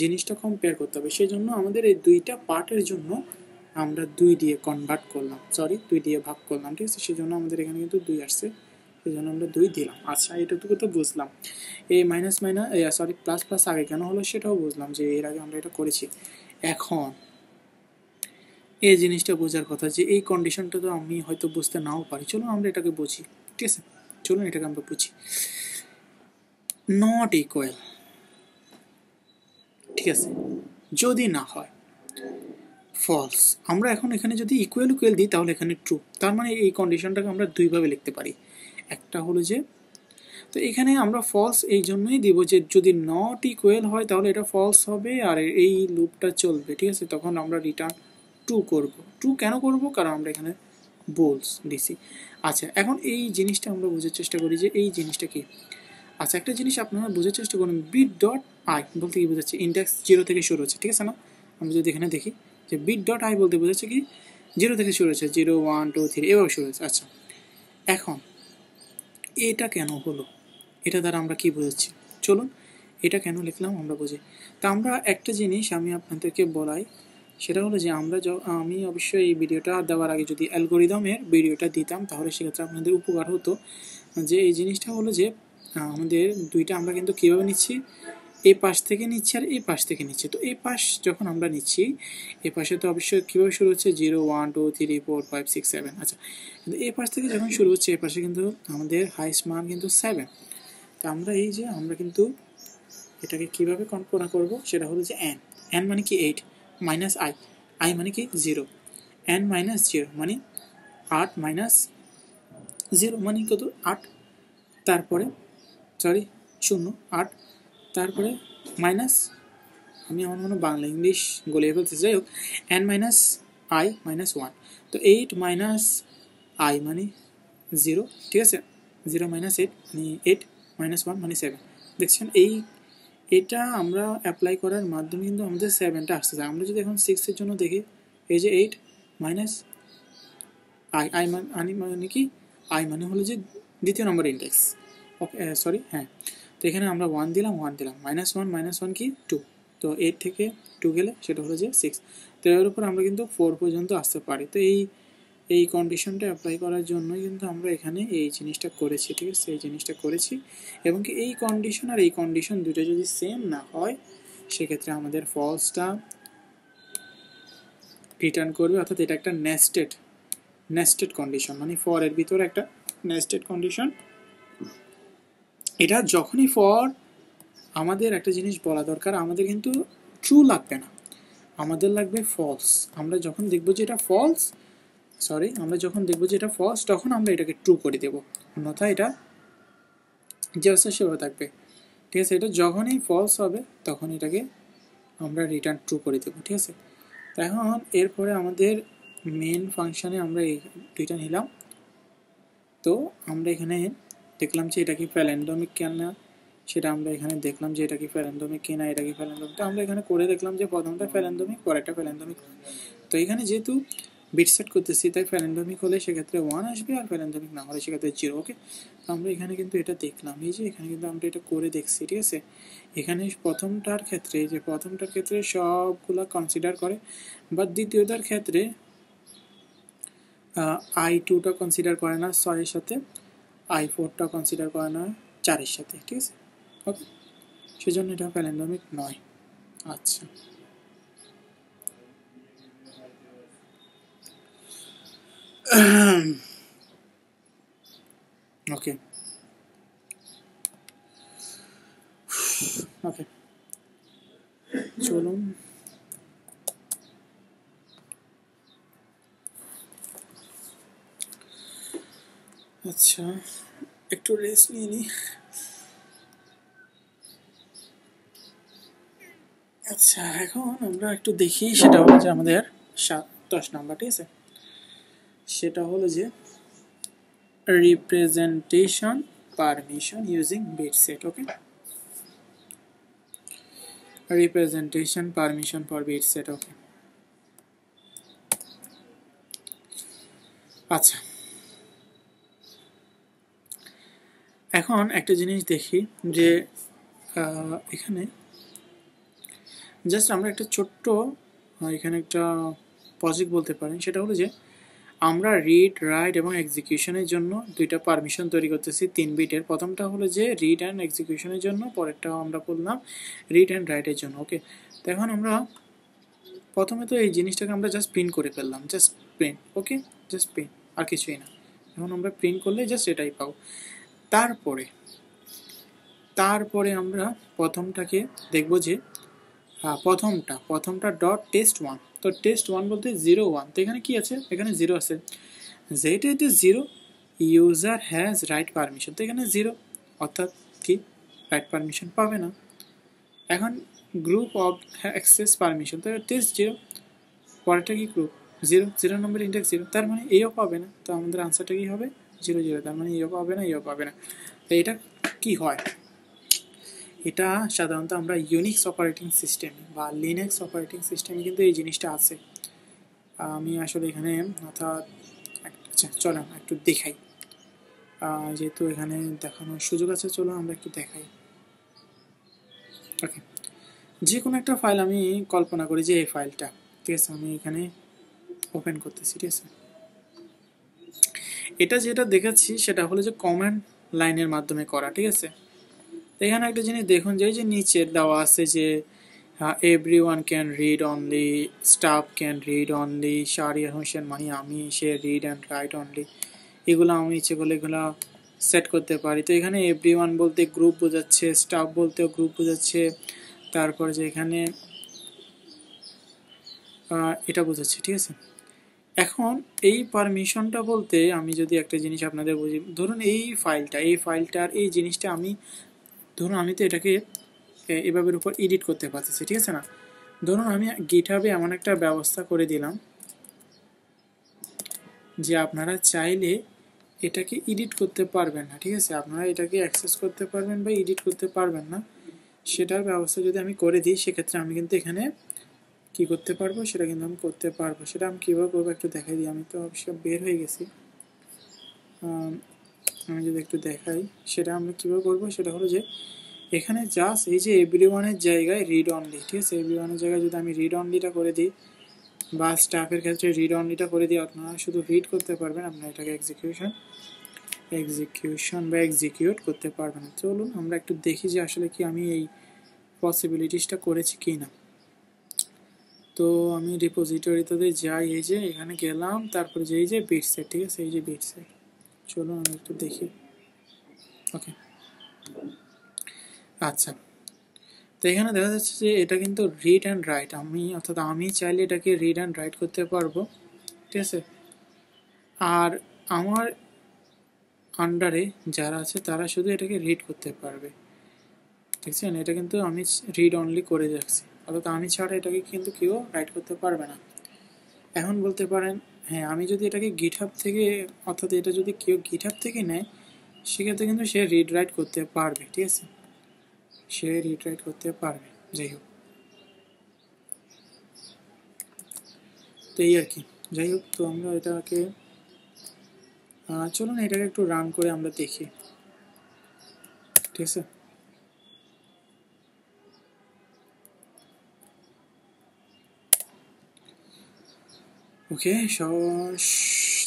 জিনিসটা কম্পেয়ার করতে হবে, সেই জন্য আমাদের এই দুইটা পার্টের জন্য আমরা 2 দিয়ে কনভার্ট করলাম, সরি 2 দিয়ে ভাগ করলাম, ঠিক আছে? সেই জন্য আমাদের এখানে কিন্তু 2 আসছে, সেই জন্য আমরা 2 দিলাম। আচ্ছা, এটুকু তো বুঝলাম। এই minus minus, sorry plus plus আগে কেন হলো সেটাও বুঝলাম, যে এর আগে আমরা এটা করেছি। এখন এই জিনিসটা বোঝার কথা যে এই কন্ডিশনটা তো আমি হয়তো বুঝতে নাও পারি, চলুন আমরা এটাকে বুঝি, ঠিক আছে? চলুন এটাকে আমরা বুঝি। নট ইকুয়াল, ঠিক আছে? যদি না হয় ফলস, আমরা এখন এখানে যদি ইকুয়াল ইকুয়াল দিই তাহলে এখানে ট্রু, তার মানে এই কন্ডিশনটাকে আমরা দুইভাবে লিখতে পারি। একটা হলো যে, তো এখানে আমরা ফলস এই জন্যই দিব যে যদি নট ইকুয়াল হয় তাহলে এটা ফলস হবে আর এই লুপটা চলবে, ঠিক আছে? তখন আমরা রিটার্ন ট্রু করব। ট্রু কেন করব? কারণ আমরা এখানে বোলস দিছি। আচ্ছা, এখন এই জিনিসটা আমরা বোঝার চেষ্টা করি যে এই জিনিসটা কি। আচ্ছা, একটা জিনিস আপনারা বোঝার চেষ্টা করুন, বিট ডট আই বলতে কি বোঝাচ্ছে? ইন্ডেক্স 0 থেকে শুরু হচ্ছে, ঠিক আছে না? আমরা যদি এখানে দেখি যে বিট ডট আই বলতে বোঝাচ্ছে কি 0 থেকে শুরু হচ্ছে, 0 1 2 3 এভাবে শুরু হচ্ছে। আচ্ছা, এখন এটা কেন হলো? এটা দ্বারা আমরা কি বোঝাচ্ছি? চলুন এটা কেন লিখলাম আমরা বুঝি। তা আমরা একটা জিনিস আমি আপনাদেরকে বলাই, সেটা হলো যে আমি অবশ্যই এই ভিডিওটা দেওয়ার আগে যদি অ্যালগোরিদমের ভিডিওটা দিতাম তাহলে সেক্ষেত্রে আপনাদের উপকার হতো। যে এই জিনিসটা হলো যে আমাদের দুইটা আমরা কিন্তু কীভাবে নিচ্ছি, এই পাশ থেকে নিচ্ছি আর এই পাশ থেকে নিচ্ছি। তো এই পাশ যখন আমরা নিচ্ছি, এই পাশে তো অবশ্যই কীভাবে শুরু হচ্ছে 0 1 2 3 4 5 6 7। আচ্ছা, কিন্তু এই পাশ থেকে যখন শুরু হচ্ছে, এই পাশে কিন্তু আমাদের হাইস্ট মান কিন্তু 7। তো আমরা এই যে আমরা কিন্তু এটাকে কীভাবে কল্পনা করবো, সেটা হলো যে এন মানে কি 8 মাইনাস আই মানে কি 0, এন মাইনাস 0 মানে 8 মাইনাস 0 মানে কত 8, তারপরে সরি 0 8, তারপরে মাইনাস, আমি আমার মনে বাংলা ইংলিশ গলিয়ে ফেলতে, যাই হোক এন মাইনাস আই মাইনাস 1। তো 8 মাইনাস আই মানে 0, ঠিক আছে? 0 মাইনাস 8 মানে 8 মাইনাস 1 মানে 7। দেখছেন এটা আমরা অ্যাপ্লাই করার মাধ্যমে কিন্তু আমাদের 7টা আসতে চায়। আমরা যদি এখন 6-এর জন্য দেখি, এই যে 8 মাইনাস আই মানে কি, আই মানে হলো যে দ্বিতীয় নম্বর ইন্ডেক্স, ওকে, সরি, হ্যাঁ। তো এখানে আমরা 1 দিলাম, -1 কি 2, তো 8 থেকে 2 গেলে সেটা হলো যে 6। তো এর উপর আমরা কিন্তু 4 পর্যন্ত আসতে পারি। তো এই কন্ডিশনটা অ্যাপ্লাই করার জন্যই কিন্তু আমরা এখানে এই জিনিসটা করেছি, ঠিক আছে, এই জিনিসটা করেছি। এবং কি এই কন্ডিশন আর এই কন্ডিশন দুটো যদি সেম না হয় সেক্ষেত্রে আমাদের ফলসটা রিটার্ন করবে, অর্থাৎ এটা একটা নেস্টেড কন্ডিশন, মানে ফর এর ভিতরে একটা নেস্টেড কন্ডিশন। এটা যখনই ফর আমাদের একটা জিনিস বলা দরকার, আমাদের কিন্তু ট্রু লাগবে না, আমাদের লাগবে ফলস। আমরা যখন দেখবো যে এটা ফলস, তখন আমরা এটাকে ট্রু করে দেবো, অন্যথায় এটা যে আছে সেভাবে থাকবে, ঠিক আছে। এটা যখনই ফলস হবে তখন এটাকে আমরা রিটার্ন ট্রু করে দেবো, ঠিক আছে। তো এখন এরপরে আমাদের মেন ফাংশানে আমরা এই দুইটা নিলাম। তো আমরা এখানে দেখলাম যে এটা কি প্যালেন্ডমিক কিনা, সেটা আমরা এখানে দেখলাম যে এটা কি প্যালেন্ডমিক কিনা, এটা কি প্যালেন্ডমিক। তো আমরা এখানে করে দেখলাম যে প্রথমটা প্যালেন্ডমিক, পরেরটা প্যালেন্ডমিক। তো এখানে যেহেতু বিট সেট করতেছি তাই প্যালেন্ডমিক হলে সেক্ষেত্রে 1 আসবে, আর প্যালেন্ডমিক না হলে সেক্ষেত্রে 0। ওকে, তো আমরা এখানে কিন্তু এটা দেখলাম, এই যে এখানে কিন্তু আমরা এটা করে দেখছি, ঠিক আছে। এখানে প্রথমটার ক্ষেত্রে সবগুলা কনসিডার করে, বাট দ্বিতীয়টার ক্ষেত্রে i2টা কনসিডার করে না 6-এর সাথে, i4টা কনসিডার করে না 4-এর সাথে, ঠিক আছে। ওকে, সেজন্য এটা প্যালেন্ডমিক নয়। আচ্ছা, ওকে ওকে, চলুন আচ্ছা একটু রেস্ট নিয়ে নিই। আচ্ছা, এখন আমরা একটু দেখি, সেটা হলো যে আমাদের 10 নাম্বার, ঠিক আছে। সেটা হলো যে representation permission using bit set. Okay, representation permission for bit set. Okay, আচ্ছা, এখন একটা জিনিস দেখি যে এখানে জাস্ট আমরা একটা ছোট্ট এখানে একটা প্রজেক্ট বলতে পারেন, সেটা হলো যে আমরা রিড, রাইট এবং এক্সিকিউশনের জন্য দুইটা পারমিশন তৈরি করতেছি 3 বিটের। প্রথমটা হলো যে রিড অ্যান্ড এক্সিকিউশনের জন্য, পরেরটাও আমরা করলাম রিড অ্যান্ড রাইটের জন্য। ওকে, তো এখন আমরা প্রথমে তো এই জিনিসটাকে আমরা জাস্ট প্রিন্ট করে ফেললাম, জাস্ট প্রিন্ট। ওকে, জাস্ট প্রিন্ট, আর কিছুই না। এখন আমরা প্রিন্ট করলে জাস্ট এটাই পাবো। তারপরে আমরা প্রথমটাকে দেখব যে প্রথমটা ডট টেস্ট 1। তো টেস্ট 1 বলতে 0 1, তো এখানে কি আছে, এখানে 0 আছে, যেটা এটা 0 ইউজার হ্যাজ রাইট পারমিশন, তো এখানে 0, অর্থাৎ কি রাইট পারমিশন পাবে না। এখন গ্রুপ অফ অ্যাক্সেস পারমিশন, তো টেস্ট 0, পরেরটা কি গ্রুপ 0 নম্বর ইন্ডেক্স 0, তার মানে এও পাবে না। তো আমাদের আনসারটা কি হবে 0 0, তার মানে এও পাবে না। তো এটা কি হয়, এটা সাধারণত আমরা ইউনিক্স অপারেটিং সিস্টেম বা লিনাক্স অপারেটিং সিস্টেমে কিন্তু এই জিনিসটা আছে। আমি আসলে এখানে অর্থাৎ আচ্ছা চলো একটু দেখাই, যেহেতু এখানে দেখানোর সুযোগ আছে, চলো আমরা একটু দেখাই। ওকে, যে কোনো একটা ফাইল আমি কল্পনা করি যে এই ফাইলটা, ঠিক আছে, আমি এখানে ওপেন করতেছি, ঠিক আছে। এটা যেটা দেখাচ্ছি সেটা হলো যে কমান্ড লাইনের মাধ্যমে করা, ঠিক আছে। এখানে একটা জিনিস দেখুন যে এই যে নিচে দেওয়া আছে যে everyone can read only, staff can read only, Shahriar Hossain মানে আমি, সে রিড অ্যান্ড রাইট অনলি, এগুলো আমি ইচ্ছে করলে এগুলো সেট করতে পারি। তো এখানে এভরিওয়ান বলতে গ্রুপ বোঝাচ্ছে, স্টাফ বলতেও গ্রুপ বোঝাচ্ছে, তারপর যে এখানে এটা বোঝাচ্ছে, ঠিক আছে। এখন এই পারমিশনটা বলতে আমি যদি একটা জিনিস আপনাদের বুঝি, ধরুন এই ফাইলটার এই জিনিসটা আমি, ধরুন আমি তো এটাকে এভাবের উপর এডিট করতে পারতেছি, ঠিক আছে না। ধরুন আমি গিটহাবে এমন একটা ব্যবস্থা করে দিলাম যে আপনারা চাইলে এটাকে এডিট করতে পারবেন না, ঠিক আছে, আপনারা এটাকে অ্যাক্সেস করতে পারবেন বা এডিট করতে পারবেন না, সেটার ব্যবস্থা যদি আমি করে দিই সেক্ষেত্রে আমি কিন্তু এখানে কি করতে পারবো, সেটা কিন্তু আমি করতে পারবো। সেটা আমি কীভাবে করবো একটু দেখাই দিই। আমি তো অবশ্য বের হয়ে গেছি, আমি যদি একটু দেখাই সেটা আমরা কীভাবে করবো, সেটা হলো যে এখানে জাস্ট এই যে এভরিওয়ানের জায়গায় রিড অনলি, ঠিক আছে, এভরিওয়ানের জায়গায় যদি আমি রিড অনলিটা করে দিই বা স্টাফের ক্ষেত্রে রিড অনলিটা করে দিই, আপনারা শুধু রিড করতে পারবেন, আপনারা এটাকে এক্সিকিউট বা এক্সিকিউট করতে পারবেন। চলুন আমরা একটু দেখি যে আসলে কি আমি এই পসিবিলিটিসটা করেছি কি না। তো আমি রিপোজিটরিতে যাই, এই যে এখানে গেলাম, তারপরে যে এই যে বিট সেট, ঠিক আছে, এই যে বিট সেট, চলুন আমি একটু দেখি। ওকে, আচ্ছা, তো এখানে দেখা যাচ্ছে যে এটা কিন্তু রিড অ্যান্ড রাইট, অর্থাৎ আমি চাইলে এটাকে রিড অ্যান্ড রাইট করতে পারবো, ঠিক আছে। আর আমার আন্ডারে যারা আছে তারা শুধু এটাকে রিড করতে পারবে, ঠিক আছে। এটা কিন্তু আমি রিড অনলি করে যাচ্ছি, অর্থাৎ আমি ছাড়া এটাকে কিন্তু কেউ রাইট করতে পারবে না। এখন বলতে পারেন হ্যাঁ, আমি যদি এটাকে গিটহাব থেকে, অর্থাৎ এটা যদি কেউ গিটহাব থেকে নেয় সেক্ষেত্রে কিন্তু সে রিড রাইট করতে পারবে, ঠিক আছে, সে রিড রাইট করতে পারবে। যাই হোক, তো এই আর কি, যাই হোক, তো আমরা এটাকে চলুন এটাকে একটু রান করে আমরা দেখি, ঠিক আছে। ওকে,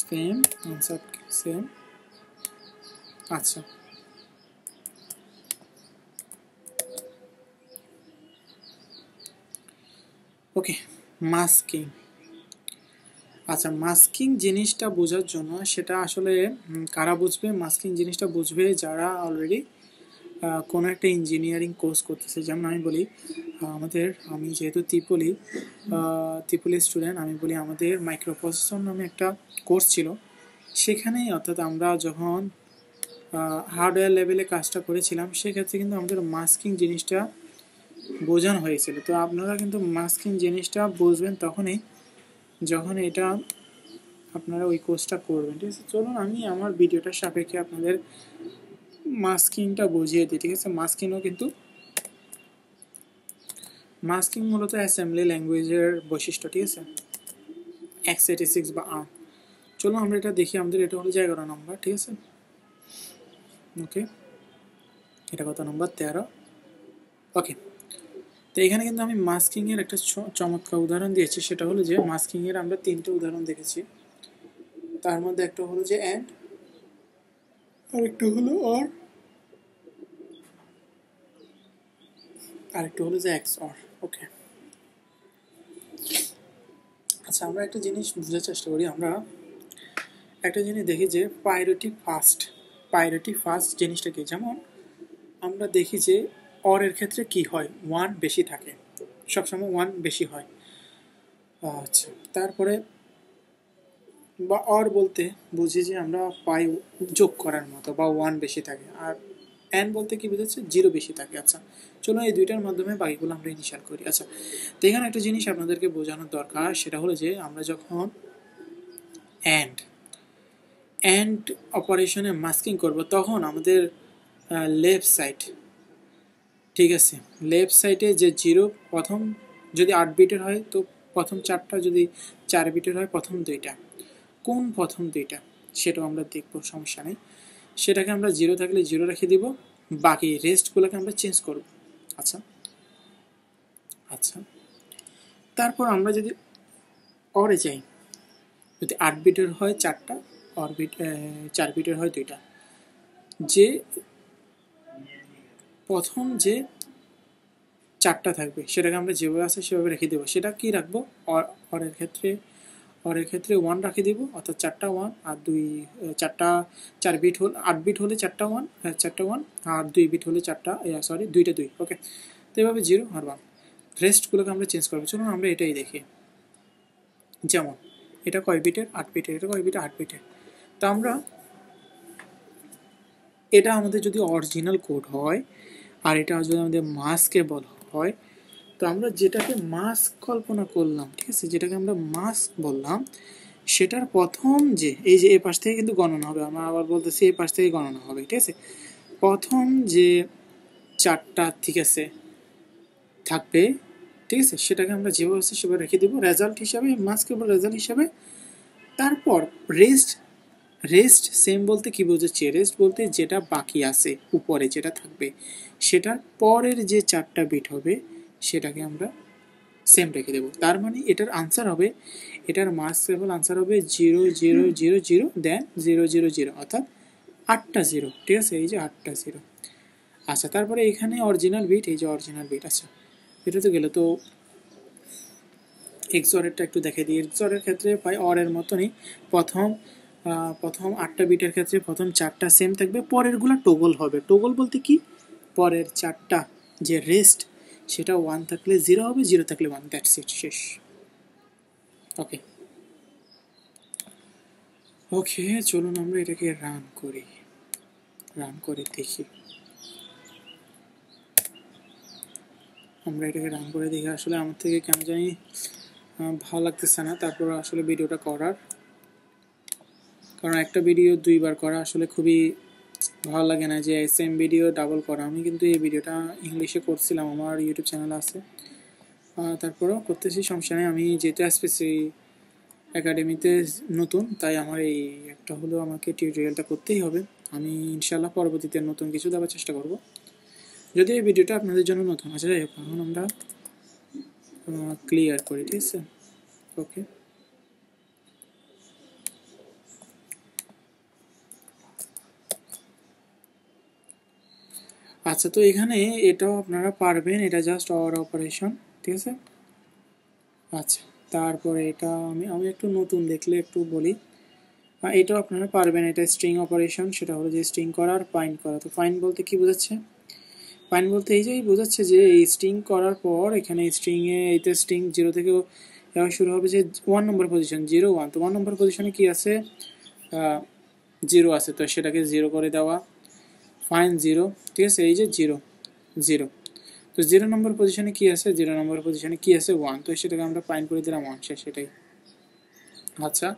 সেম আনসার সেম। আচ্ছা, ওকে, মাস্কিং। আচ্ছা, মাস্কিং জিনিসটা বোঝার জন্য সেটা আসলে কারা বুঝবে? মাস্কিং জিনিসটা বুঝবে যারা অলরেডি কোনো একটা ইঞ্জিনিয়ারিং কোর্স করতেছে। যেমন আমি বলি আমি যেহেতু ত্রিপলি স্টুডেন্ট, আমি বলি আমাদের মাইক্রোপ্রসেসর নামে একটা কোর্স ছিল, সেখানে অর্থাৎ আমরা যখন হার্ডওয়্যার লেভেলে কাজটা করেছিলাম সেক্ষেত্রে কিন্তু আমাদের মাস্কিং জিনিসটা বোঝানো হয়েছিল। তো আপনারা কিন্তু মাস্কিং জিনিসটা বুঝবেন তখনই যখন এটা আপনারা ওই কোর্সটা করবেন, ঠিক আছে। চলুন আমি আমার ভিডিওটার সাপেক্ষে আপনাদের মাস্কিংটা বুঝিয়ে দিই, ঠিক আছে। মাস্কিং মূলত অ্যাসেম্বলি ল্যাঙ্গুয়েজের বৈশিষ্ট্য, ঠিক আছে, x86 বা ARM। চলুন আমরা এটা দেখি, আমাদের এটা হলো 11 নম্বর, ঠিক আছে। ওকে, এটা কত নম্বর? 13। ওকে, তো এখানে কিন্তু আমি মাস্কিংয়ের একটা চমৎকার উদাহরণ দিয়েছি, সেটা হলো যে মাস্কিংয়ের আমরা 3টে উদাহরণ দেখেছি। তার মধ্যে একটা হলো যে অ্যান্ড, আরেকটা হলো অর, আরেকটা হলো যে XOR। ওকে, আচ্ছা, আমরা একটা জিনিস বোঝার চেষ্টা করি। আমরা একটা জিনিস দেখি যে পাইরিটি ফার্স্ট জিনিসটা কি। যেমন আমরা দেখি যে অরের ক্ষেত্রে কি হয়, 1 বেশি থাকে, সবসময় 1 বেশি হয়। আচ্ছা, তারপরে বা অর বলতে বুঝি যে আমরা পাই যোগ করার মতো, বা 1 বেশি থাকে। আর অ্যান্ড বলতে কি বোঝাচ্ছে? 0 বেশি থাকে। আচ্ছা, চলো এই দুইটার মাধ্যমে বাকিগুলো আমরা ইনিশিয়াল করি। আচ্ছা, তো এখানে একটা জিনিস আপনাদেরকে বোঝানোর দরকার, সেটা হলো যে আমরা যখন অ্যান্ড অপারেশনে মাস্কিং করব তখন আমাদের লেফট সাইড, ঠিক আছে, লেফট সাইডে যে 0 প্রথম যদি 8 বিটের হয় তো প্রথম 4টা, যদি 4 বিটের হয় প্রথম 2টা, কোন প্রথম 2টা সেটাও আমরা দেখব, সমস্যা নেই। সেটাকে আমরা 0 থাকলে 0 রেখে দিব, বাকি রেস্টগুলোকে আমরা চেঞ্জ করব। আচ্ছা, তারপর আমরা যদি অরে যাই, যদি 8 বিটের হয় 4টা, 4 বিটের হয় 2টা, যে প্রথম যে 4টা থাকবে সেটাকে আমরা যেভাবে আছে সেভাবে রেখে দেবো। সেটা কি রাখবো? অরের ক্ষেত্রে 1 রাখে দেবো, অর্থাৎ 4টা 1 আর 2, 4 বিট হলে 8 বিট হলে 4টা 1 আর 2 বিট হলে 2টা 2। ওকে, তো এভাবে 0 আর 1, রেস্টগুলোকে আমরা চেঞ্জ করবো। চলুন আমরা এটাই দেখি। যেমন এটা কয় বিটের? 8 বিটের। এটা কয় বিটের? 8 বিটের। তা আমরা এটা আমাদের যদি অরিজিনাল কোড হয় আর এটা যদি আমাদের মাস্কেবল হয়, তো আমরা যেটাকে মাস্ক কল্পনা করলাম, ঠিক আছে, যেটাকে আমরা মাস্ক বললাম, সেটার প্রথম যে এই যে এই পাশ থেকে কিন্তু গণনা হবে, আমরা আবার বলতেছি এই পাশ থেকে গণনা হবে, ঠিক আছে। প্রথম যে 4টা, ঠিক আছে, থাকবে, ঠিক আছে, সেটাকে আমরা যেভাবে আছে সেভাবে রেখে দেবো রেজাল্ট হিসাবে, মাস্কেবল রেজাল্ট হিসাবে। তারপর রেস্ট সেম বলতে কি বোঝাচ্ছে? রেস্ট বলতে যেটা বাকি আছে উপরে যেটা থাকবে সেটার পরের যে 4টা বিট হবে সেটাকে আমরা সেম রেখে দেবো। তার মানে এটার আনসার হবে, এটার মাস লেভেল আনসার হবে 0 0 0 0 দেন 0 0 0, অর্থাৎ 8টা 0। ঠিক আছে, এই যে 8টা 0। আচ্ছা, তারপরে এখানে অরিজিনাল বিট, এই যে অরিজিনাল বিট। আচ্ছা, এটা তো গেল। তো এক্সঅরেরটা একটু দেখে দিই। এক্সঅরের ক্ষেত্রে প্রায় অরের মতনই প্রথম 8টা বিটের ক্ষেত্রে প্রথম 4টা সেম থাকবে, পরেরগুলো টগল হবে। টগল বলতে কি? পরের 4টা যে রেস্ট সেটা 1 থাকলে 0 হবে, 0 থাকলে 1, দ্যাটস ইট, শেষ। ওকে ওকে, চলুন আমরা এটাকে রান করে দেখি। আসলে আমার থেকে কেন জানি ভালো লাগতেছে না তারপর আসলে ভিডিওটা করার, কারণ একটা ভিডিও 2বার করা আসলে খুবই ভালো লাগে না, যে সেম ভিডিও ডাবল করা। আমি কিন্তু এই ভিডিওটা ইংলিশে করছিলাম, আমার ইউটিউব চ্যানেল আছে, তারপরেও করতেছি, সমস্যা নেই। আমি যেহেতু আসতেছি একাডেমিতে নতুন, তাই আমার এই একটা হলেও আমাকে টিউটোরিয়ালটা করতেই হবে। আমি ইনশাল্লাহ পরবর্তীতে নতুন কিছু দেওয়ার চেষ্টা করব, যদি এই ভিডিওটা আপনাদের জন্য নতুন। আচ্ছা, যাই হোক, এখন আমরা ক্লিয়ার করি, ঠিক আছে? ওকে, আচ্ছা, তো এখানে এটাও আপনারা পারবেন, এটা জাস্ট অর অপারেশন, ঠিক আছে? আচ্ছা, তারপরে এটা আমি একটু নতুন দেখলে একটু বলি। এটাও আপনারা পারবেন, এটা স্ট্রিং অপারেশন, সেটা হলো যে স্ট্রিং করা আর ফাইন্ড করা। তো ফাইন্ড বলতে কি বোঝাচ্ছে? ফাইন্ড বলতে এই যে বোঝাচ্ছে যে এই স্ট্রিং করার পর এখানে স্ট্রিংয়ে এইটা স্ট্রিং 0 থেকে শুরু হবে, যে 1 নম্বর পজিশন 0 1। তো 1 নম্বর পজিশনে কি আছে? 0 আছে, তো সেটাকে 0 করে দেওয়া, ফাইন 0, ঠিক আছে? এই যে 0 0, তো 0 নম্বর পজিশনে কি আছে? 0 নম্বর পজিশনে কি আছে? 1, তো সেটাকে আমরা ফাইন করে দিলাম 1, সেটাই। আচ্ছা,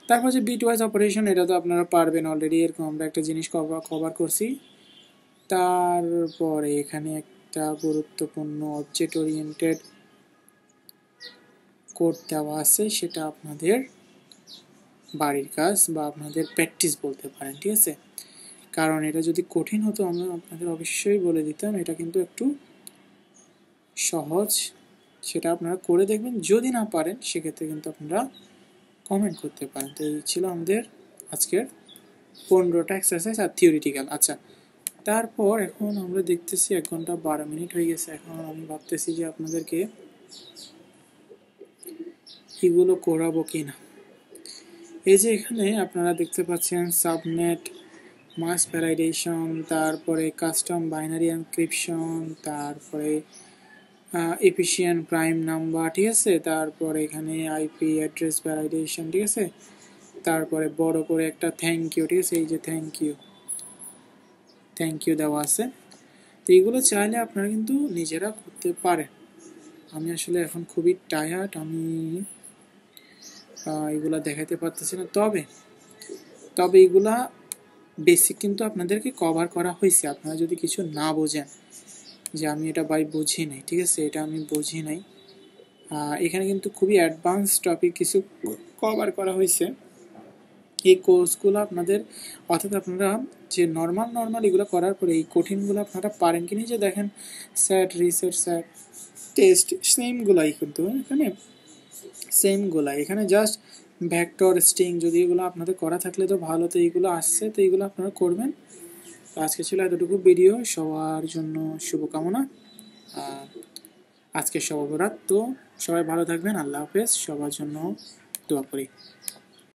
তারপর যে বিট ওয়াইজ অপারেশন, এটা তো আপনারা পারবেন অলরেডি, এরকম আমরা একটা জিনিস কভার করছি। তারপরে এখানে একটা গুরুত্বপূর্ণ অবজেক্ট ওরিয়েন্টেড কোড দেওয়া আছে, সেটা আপনাদের বাড়ির কাজ বা আপনাদের প্র্যাকটিস বলতে পারেন, ঠিক আছে? কারণ এটা যদি কঠিন হতো আমরা আপনাদের অবশ্যই বলে দিতাম, এটা কিন্তু একটু সহজ, সেটা আপনারা করে দেখবেন। যদি না পারেন সেক্ষেত্রে কিন্তু আপনারা কমেন্ট করতে পারেন। তো এই ছিল আমাদের আজকের 15টা এক্সারসাইজ আর থিওরিটিক্যাল। আচ্ছা, তারপর এখন আমরা দেখতেছি 1 ঘন্টা 12 মিনিট হয়ে গেছে। এখন আমি ভাবতেছি যে আপনাদেরকে এগুলো করাবো কিনা। এই যে এখানে আপনারা দেখতে পাচ্ছেন সাবনেট মাস্ক ভ্যালিডেশন, তারপরে কাস্টম বাইনারি এনক্রিপশন, তারপরে এফিশিয়েন্ট প্রাইম নাম্বার, ঠিক আছে? তারপরে এখানে আইপি অ্যাড্রেস ভ্যালিডেশন, ঠিক আছে? তারপরে বড় করে একটা থ্যাংক ইউ, ঠিক আছে? এই যে থ্যাংক ইউ দেওয়া আছে। তো এইগুলো চাইলে আপনারা কিন্তু নিজেরা করতে পারেন। আমি আসলে এখন খুবই টায়ার্ড, আমি এগুলা দেখাতে পারতেছি না, তবে এগুলা বেসিক কিন্তু আপনাদেরকে কভার করা হয়েছে। আপনারা যদি কিছু না বোঝেন, যে আমি এটা বুঝি নাই, ঠিক আছে, এটা আমি বুঝি নাই, এখানে কিন্তু খুবই অ্যাডভান্স টপিক কিছু কভার করা হয়েছে এই কোর্সগুলো আপনাদের। অর্থাৎ আপনারা যে নর্মাল এগুলো করার পরে এই কঠিনগুলো আপনারা পারেন কি না, যে দেখেন স্যাট রিসেট স্যাট টেস্ট সেমগুলাই কিন্তু এখানে জাস্ট ভেক্টর স্ট্রিং, যদি এগুলো আপনাদের করা থাকলে তো ভালো। তো এইগুলো আসছে, তো এইগুলো আপনারা করবেন। আজকে ছিল এতটুকু ভিডিও, সবার জন্য শুভকামনা। আজকে সবার বরাত, তো সবাই ভালো থাকবেন, আল্লাহ হাফেজ, সবার জন্য দোয়া করি।